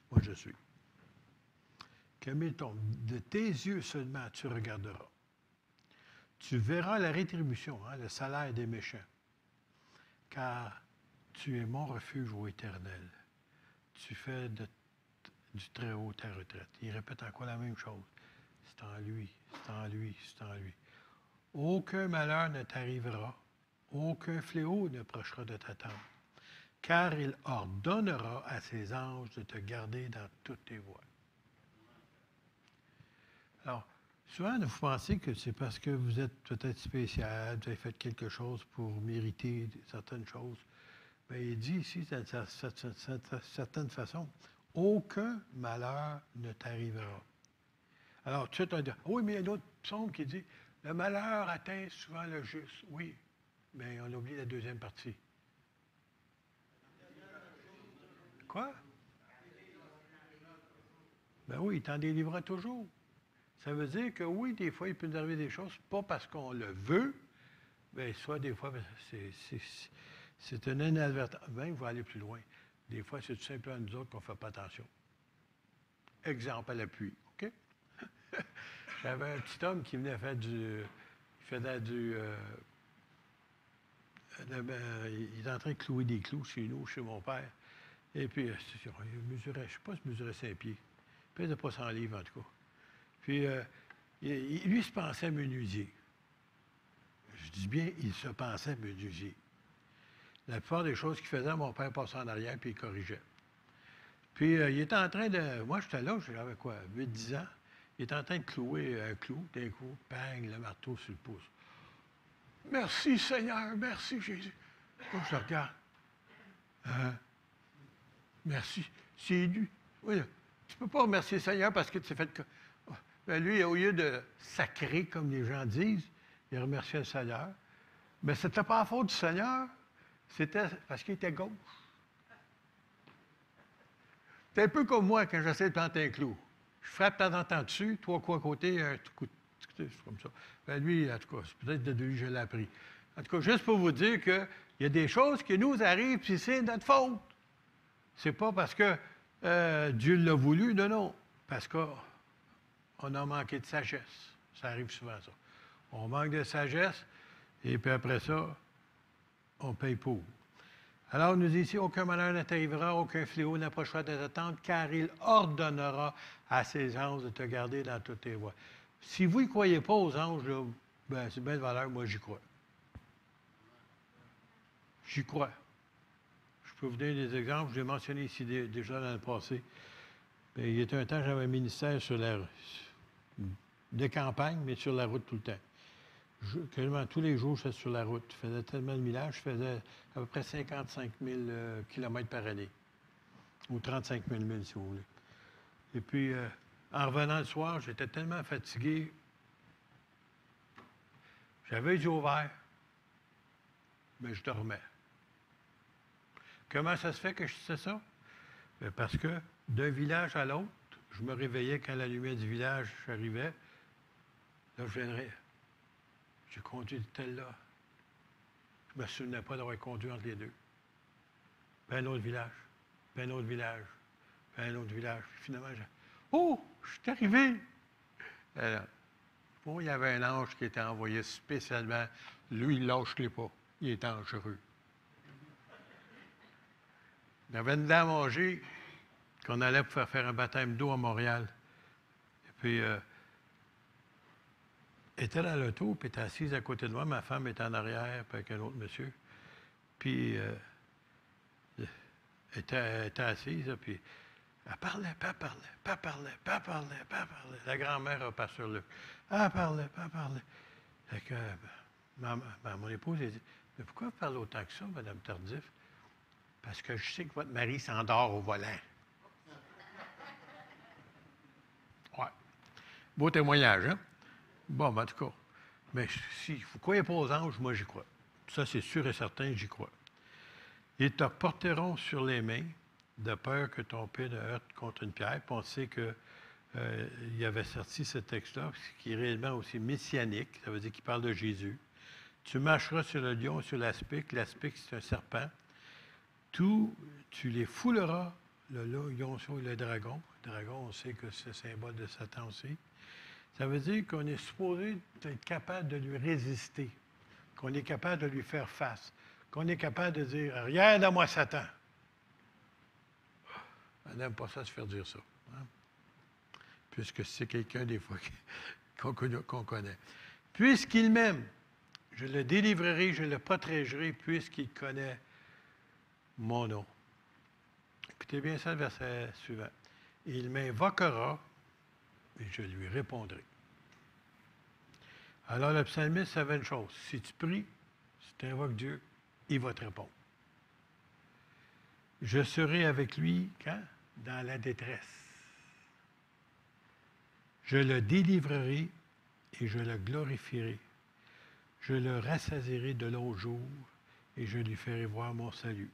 [SPEAKER 4] moi je suis. Que Milton, de tes yeux seulement tu regarderas. Tu verras la rétribution, hein, le salaire des méchants. Car tu es mon refuge, ô Éternel. Tu fais du Très-Haut ta retraite. Il répète encore la même chose. C'est en lui, c'est en lui, c'est en lui. Aucun malheur ne t'arrivera, aucun fléau ne prochera de ta tente, car il ordonnera à ses anges de te garder dans toutes tes voies. Alors, souvent, vous pensez que c'est parce que vous êtes peut-être spécial, vous avez fait quelque chose pour mériter certaines choses. Bien, il dit ici, d'une certaine façon, aucun malheur ne t'arrivera. Alors, tout de suite, on dit, oui, mais il y a un autre psaume qui dit, le malheur atteint souvent le juste. Oui, mais on oublie la deuxième partie. Quoi? Ben oui, il t'en délivrera toujours. Ça veut dire que oui, des fois, il peut nous arriver des choses, pas parce qu'on le veut, mais soit des fois, c'est un inadvertance. Même, il va aller plus loin. Des fois, c'est tout simplement nous autres qu'on ne fait pas attention. Exemple à l'appui, OK? J'avais un petit homme qui venait faire il est en train de clouer des clous chez nous, chez mon père. Et puis, il mesurait, je ne sais pas s'il mesurait 5 pieds. Il pesait pas 100 livres, en tout cas. Puis, lui, il se pensait menuisier. Je dis bien, il se pensait menuisier. La plupart des choses qu'il faisait, mon père passait en arrière, puis il corrigeait. Puis, il était en train de... Moi, j'étais là, j'avais quoi, 8-10 ans. Il était en train de clouer un clou. D'un coup, bang, le marteau sur le pouce. « Merci, Seigneur, merci, Jésus. » Moi, je le regarde. Merci. C'est lui. Oui, tu ne peux pas remercier le Seigneur parce que tu t'es fait... Ben lui, au lieu de sacrer, comme les gens disent, il remerciait le Seigneur. Mais ce n'était pas la faute du Seigneur, c'était parce qu'il était gauche. C'est un peu comme moi quand j'essaie de planter un clou. Je frappe de temps en temps dessus, 3 coups à côté, un coup de... comme ça. Ben lui, en tout cas, c'est peut-être de lui que je l'ai appris. En tout cas, juste pour vous dire qu'il y a des choses qui nous arrivent, puis c'est notre faute. C'est pas parce que Dieu l'a voulu, non. Parce qu'on a manqué de sagesse. Ça arrive souvent, ça. On manque de sagesse, et puis après ça, on paye pour. Alors, on nous dit ici, aucun malheur ne t'arrivera, aucun fléau n'approchera de ta tente, car il ordonnera à ses anges de te garder dans toutes tes voies. Si vous ne croyez pas aux anges, là, ben, c'est bien de valeur, moi j'y crois. J'y crois. Je peux vous donner des exemples, je l'ai mentionné ici déjà dans le passé. Bien, il y a un temps, j'avais un ministère sur de campagne, mais sur la route tout le temps. Quasiment tous les jours, j'étais sur la route. Je faisais tellement de millages, je faisais à peu près 55 000 km par année. Ou 35 000 milles, si vous voulez. Et puis, en revenant le soir, j'étais tellement fatigué. J'avais les yeux ouverts, mais je dormais. Comment ça se fait que je sais ça? Bien, parce que d'un village à l'autre, je me réveillais quand la lumière du village arrivait. Là, je viendrais. J'ai conduit de tel là. Je ne me souvenais pas d'avoir conduit entre les deux. Puis un autre village, puis un autre village, puis un autre village. Puis finalement, oh, je suis arrivé! Alors, bon, il y avait un ange qui était envoyé spécialement. Lui, il ne lâche-les pas. Il est dangereux. Il y avait une dame âgée qu'on allait pour faire un baptême d'eau à Montréal. Et puis, elle était dans l'auto, puis elle était assise à côté de moi. Ma femme était en arrière, puis avec un autre monsieur. Puis, elle était assise, puis elle parlait, puis elle parlait, puis elle parlait, puis elle parlait, puis elle parlait. La grand-mère a passé sur le... Elle parlait, puis elle parlait. Fait que, mon épouse, elle dit, « Mais pourquoi vous parlez autant que ça, Mme Tardif? » « Parce que je sais que votre mari s'endort au volant. » Ouais. Beau témoignage, hein? Bon, en tout cas. Mais si vous ne croyez pas aux anges, moi, j'y crois. Ça, c'est sûr et certain, j'y crois. Ils te porteront sur les mains, de peur que ton pied ne heurte contre une pierre. Puis on sait qu'il avait sorti ce texte-là, qui est réellement aussi messianique. Ça veut dire qu'il parle de Jésus. Tu marcheras sur le lion et sur l'aspic. L'aspic, c'est un serpent. Tu les fouleras, le lion et le dragon. Le dragon, on sait que c'est le symbole de Satan aussi. Ça veut dire qu'on est supposé être capable de lui résister, qu'on est capable de lui faire face, qu'on est capable de dire « Regarde à moi, Satan! » On n'aime pas ça se faire dire ça. Hein? Puisque c'est quelqu'un, des fois, qu'on connaît. « Puisqu'il m'aime, je le délivrerai, je le protégerai, puisqu'il connaît mon nom. » Écoutez bien ça, le verset suivant. « Il m'invoquera, et je lui répondrai. » Alors, le psalmiste savait une chose. Si tu pries, si tu invoques Dieu, il va te répondre. « Je serai avec lui, quand? Dans la détresse. Je le délivrerai et je le glorifierai. Je le rassasierai de longs jours et je lui ferai voir mon salut. »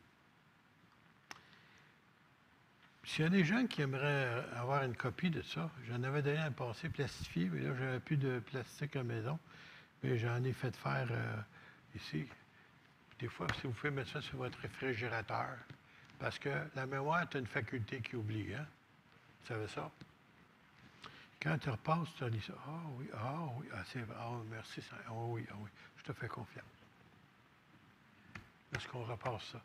[SPEAKER 4] S'il y a des gens qui aimeraient avoir une copie de ça, j'en avais donné un passé plastifié, mais là, je n'avais plus de plastique à la maison, mais j'en ai fait faire ici. Des fois, si vous pouvez mettre ça sur votre réfrigérateur, parce que la mémoire est une faculté qui oublie, hein? Vous savez ça? Quand tu repasses, tu dis ça. Ah oui, merci, oui, je te fais confiance. Est-ce qu'on repasse ça?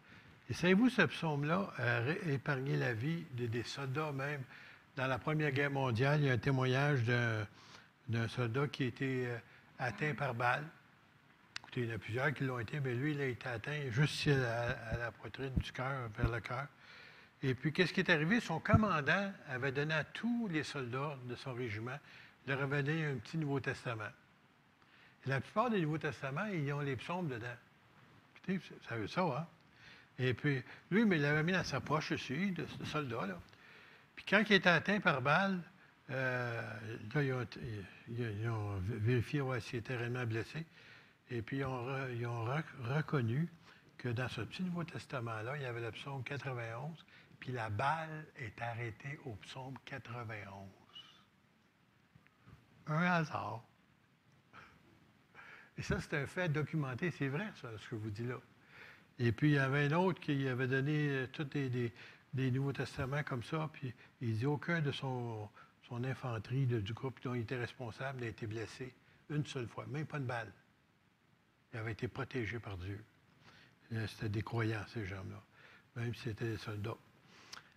[SPEAKER 4] Et savez-vous, ce psaume-là a épargné la vie des soldats même. Dans la Première Guerre mondiale, il y a un témoignage d'un soldat qui a été atteint par balle. Écoutez, il y en a plusieurs qui l'ont été, mais lui, il a été atteint juste à la poitrine du cœur, vers le cœur. Et puis, qu'est-ce qui est arrivé? Son commandant avait donné à tous les soldats de son régiment, leur avait donné un petit Nouveau Testament. Et la plupart des Nouveaux Testaments, ils ont les psaumes dedans. Écoutez, vous savez ça, hein? Et puis, lui, mais il l'avait mis dans sa poche aussi, de ce soldat-là. Puis quand il était atteint par balle, là, ils ont vérifié s'il était réellement blessé. Et puis, ils ont reconnu que dans ce petit Nouveau Testament-là, il y avait le psaume 91, puis la balle est arrêtée au psaume 91. Un hasard. Et ça, c'est un fait documenté. C'est vrai, ça, ce que je vous dis là. Et puis, il y avait un autre qui avait donné tous des Nouveaux Testaments comme ça, puis il dit aucun de son infanterie du groupe dont il était responsable n'a été blessé une seule fois, même pas une balle. Il avait été protégé par Dieu. C'était des croyants, ces gens-là, même si c'était des soldats.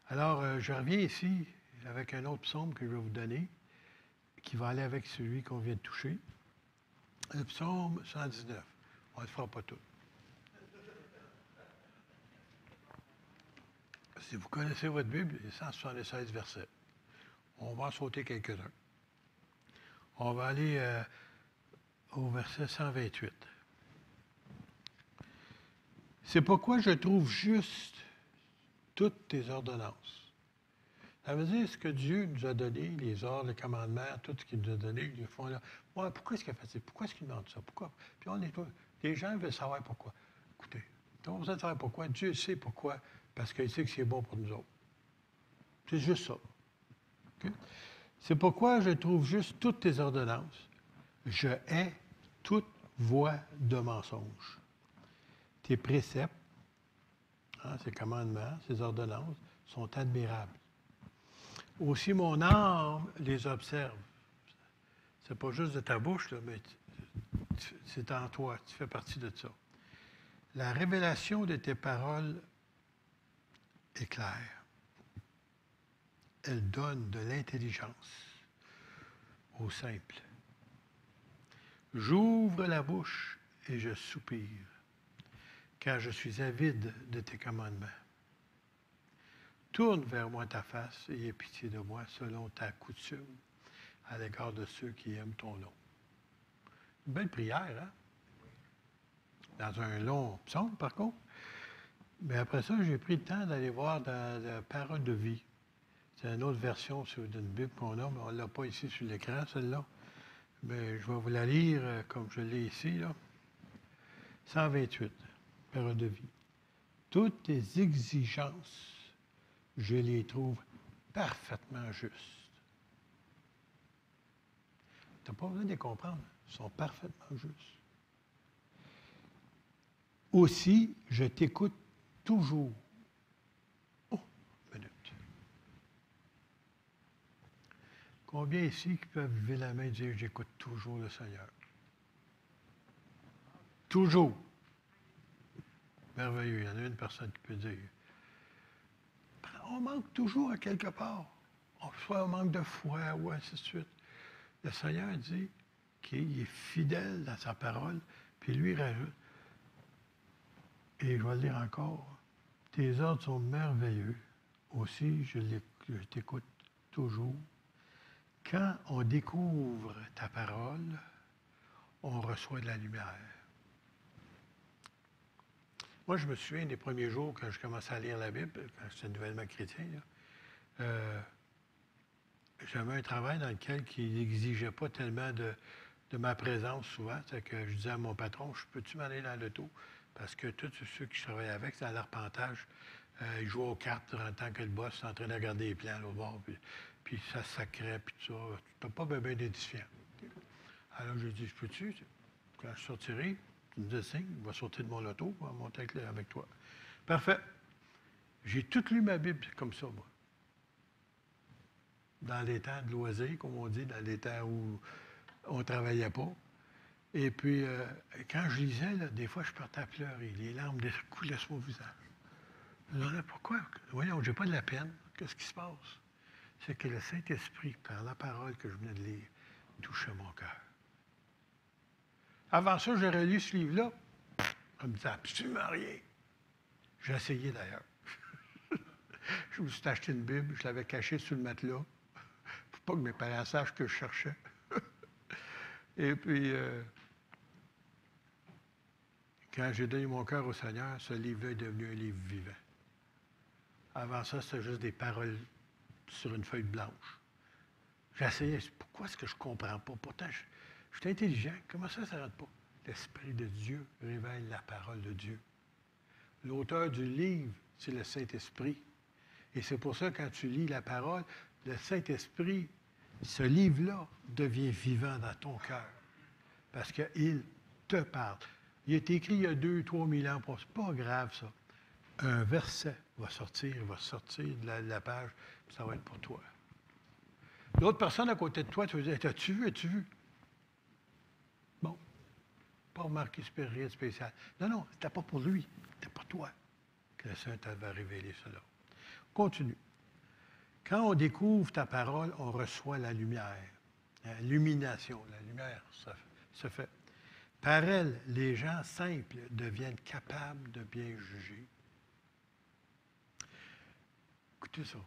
[SPEAKER 4] Alors, je reviens ici avec un autre psaume que je vais vous donner, qui va aller avec celui qu'on vient de toucher. Le psaume 119. On ne le fera pas tout. Si vous connaissez votre Bible, il y a 176 versets. On va en sauter quelques-uns. On va aller au verset 128. C'est pourquoi je trouve juste toutes tes ordonnances. Ça veut dire ce que Dieu nous a donné, les ordres, les commandements, tout ce qu'il nous a donné, ils le font là. Ouais, pourquoi est-ce qu'il a fait ça? Pourquoi est-ce qu'il demande ça? Pourquoi? Puis les gens veulent savoir pourquoi. Écoutez, on a besoin de savoir pourquoi. Dieu sait pourquoi. Parce qu'il sait que c'est bon pour nous autres. C'est juste ça. Okay? C'est pourquoi je trouve juste toutes tes ordonnances. Je hais toute voie de mensonge. Tes préceptes, ces commandements, ces ordonnances, sont admirables. Aussi, mon âme les observe. C'est pas juste de ta bouche, là, mais c'est en toi. Tu fais partie de ça. La révélation de tes paroles est claire. Elle donne de l'intelligence au simple. J'ouvre la bouche et je soupire, car je suis avide de tes commandements. Tourne vers moi ta face et aie pitié de moi selon ta coutume à l'égard de ceux qui aiment ton nom. Une belle prière, hein? Dans un long psaume, par contre. Mais après ça, j'ai pris le temps d'aller voir dans la Parole de vie. C'est une autre version d'une Bible qu'on a, mais on ne l'a pas ici sur l'écran, celle-là. Mais je vais vous la lire comme je l'ai ici, là. 128, Parole de vie. Toutes tes exigences, je les trouve parfaitement justes. Tu n'as pas besoin de les comprendre. Ils sont parfaitement justes. Aussi, je t'écoute toujours. Oh, une minute. Combien ici qui peuvent lever la main et dire « J'écoute toujours le Seigneur ». Toujours. Merveilleux. Il y en a une personne qui peut dire. On manque toujours à quelque part. Soit on manque de foi, ou ainsi de suite. Le Seigneur dit qu'il est fidèle dans sa parole, puis lui il rajoute. Et je vais le dire encore. Tes ordres sont merveilleux. Aussi, je t'écoute toujours. Quand on découvre ta parole, on reçoit de la lumière. Moi, je me souviens des premiers jours quand je commençais à lire la Bible, quand j'étais nouvellement chrétien, j'avais un travail dans lequel qui n'exigeait pas tellement de ma présence souvent. C'est que je disais à mon patron, « Peux-tu m'aller dans l'auto? » Parce que tous ceux que je travaillais avec, c'était dans l'arpentage. Ils jouaient aux cartes en tant que le boss, en train de regarder les plans à l'autre bord. Puis ça sacrait, puis tout ça. Tu n'as pas bien d'édifiant. Alors, j'ai dit, « Peux-tu? Quand je sortirai, tu me dis signe, il va sortir de mon auto, il va monter avec toi. » Parfait. J'ai tout lu ma Bible comme ça, moi. Dans les temps de loisirs, comme on dit, dans les temps où on ne travaillait pas. Et puis, quand je lisais, là, des fois, je partais à pleurer. Les larmes coulaient sur mon visage. Je me disais, pourquoi? Voyons, je n'ai pas de la peine. Qu'est-ce qui se passe? C'est que le Saint-Esprit, par la parole que je venais de lire, touchait mon cœur. Avant ça, j'aurais lu ce livre-là. Ça me disait absolument rien. J'ai essayé d'ailleurs. Je me suis acheté une Bible, je l'avais cachée sous le matelas, pour pas que mes parents sachent que je cherchais. Et puis, quand j'ai donné mon cœur au Seigneur, ce livre-là est devenu un livre vivant. Avant ça, c'était juste des paroles sur une feuille blanche. J'essayais, pourquoi est-ce que je ne comprends pas? Pourtant, je suis intelligent. Comment ça ne rentre pas? L'Esprit de Dieu révèle la parole de Dieu. L'auteur du livre, c'est le Saint-Esprit. Et c'est pour ça, quand tu lis la parole, le Saint-Esprit, ce livre-là, devient vivant dans ton cœur. Parce qu'il te parle. Il est écrit il y a 2-3 000 ans. C'est pas grave, ça. Un verset va sortir de la page, puis ça va être pour toi. L'autre personne à côté de toi, tu vas dire, as-tu vu? Bon. Pas remarqué rien de spécial. Non, c'était pas pour lui. C'était pour toi que le Saint t'avait révélé cela. Continue. Quand on découvre ta parole, on reçoit la lumière. L'illumination, la lumière, ça se fait. Par elle, les gens simples deviennent capables de bien juger. Écoutez ça,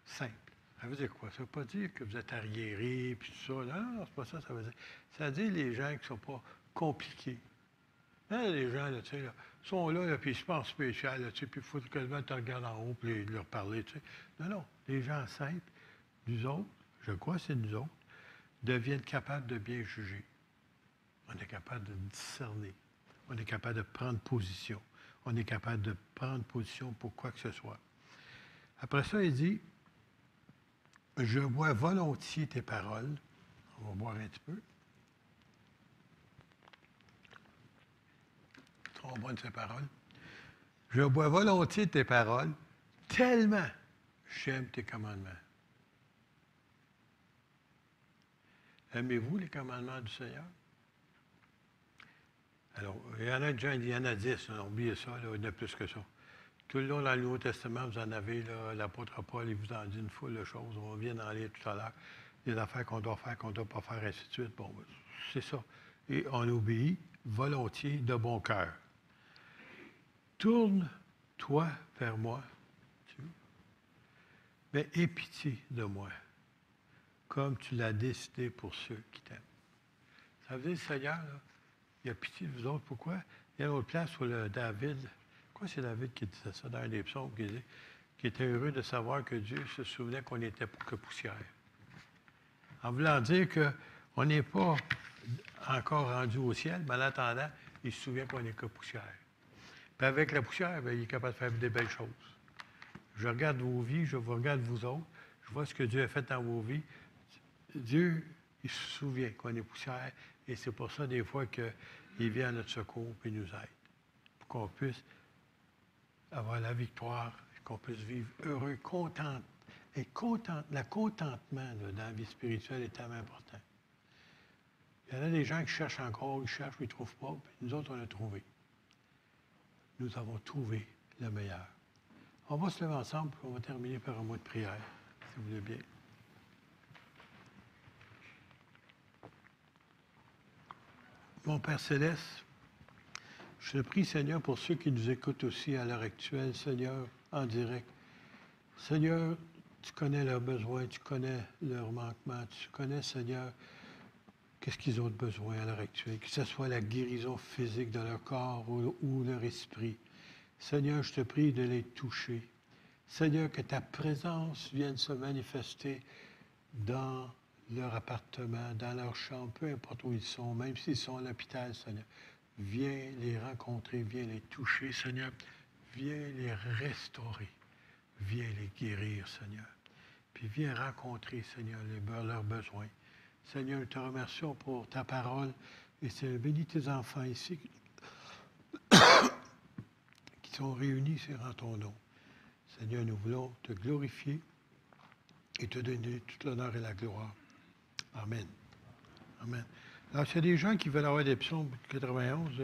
[SPEAKER 4] simple. Ça veut dire quoi? Ça ne veut pas dire que vous êtes arriérés, puis tout ça. Non, c'est pas ça, ça veut dire. Ça veut dire les gens qui ne sont pas compliqués. Hein, les gens, là, tu sais, là, sont là, puis ils se pensent spécial, là, tu sais, puis il faut que le te regarde en haut, puis leur parler, tu sais. Non, les gens simples, nous autres, je crois que c'est nous autres, deviennent capables de bien juger. On est capable de discerner. On est capable de prendre position. On est capable de prendre position pour quoi que ce soit. Après ça, il dit, « Je bois volontiers tes paroles. » On va boire un petit peu. On boit de ses paroles. « Je bois volontiers tes paroles, tellement j'aime tes commandements. » Aimez-vous les commandements du Seigneur? Alors, il y en a 10, on a oublié ça, là, il y en a plus que ça. Tout le long dans le Nouveau Testament, vous en avez, là, l'apôtre Paul, il vous en dit une foule de choses. On vient d'en lire tout à l'heure. Des affaires qu'on doit faire, qu'on ne doit pas faire, ainsi de suite. Bon, c'est ça. Et on obéit volontiers, de bon cœur. Tourne-toi vers moi, mais aie pitié de moi, comme tu l'as décidé pour ceux qui t'aiment. Ça veut dire, le Seigneur, là, il a pitié de vous autres. Pourquoi? Il y a une autre place où le David, quoi c'est David qui disait ça dans un des psaumes, qui était heureux de savoir que Dieu se souvenait qu'on n'était que poussière. En voulant dire qu'on n'est pas encore rendu au ciel, mais en attendant, il se souvient qu'on n'est que poussière. Puis avec la poussière, bien, il est capable de faire des belles choses. Je regarde vos vies, je vous regarde vous autres, je vois ce que Dieu a fait dans vos vies. Dieu, il se souvient qu'on est poussière, et c'est pour ça, des fois, qu'il vient à notre secours et nous aide, pour qu'on puisse avoir la victoire, qu'on puisse vivre heureux, content. Et le contentement là, dans la vie spirituelle est tellement important. Il y en a des gens qui cherchent encore, ils cherchent, mais ils ne trouvent pas, puis nous autres, on a trouvé. Nous avons trouvé le meilleur. On va se lever ensemble, puis on va terminer par un mot de prière, si vous voulez bien. Mon Père Céleste, je te prie, Seigneur, pour ceux qui nous écoutent aussi à l'heure actuelle, Seigneur, en direct. Seigneur, tu connais leurs besoins, tu connais leurs manquements, tu connais, Seigneur, qu'est-ce qu'ils ont de besoin à l'heure actuelle, que ce soit la guérison physique de leur corps ou leur esprit. Seigneur, je te prie de les toucher. Seigneur, que ta présence vienne se manifester dans leur appartement, dans leur chambre, peu importe où ils sont, même s'ils sont à l'hôpital, Seigneur. Viens les rencontrer, viens les toucher, Seigneur. Viens les restaurer. Viens les guérir, Seigneur. Puis viens rencontrer, Seigneur, leurs besoins. Seigneur, nous te remercions pour ta parole. Et c'est bénis tes enfants ici qui sont réunis en ton nom. Seigneur, nous voulons te glorifier et te donner tout l'honneur et la gloire. Amen. Amen. Alors, s'il y a des gens qui veulent avoir des psaumes 91,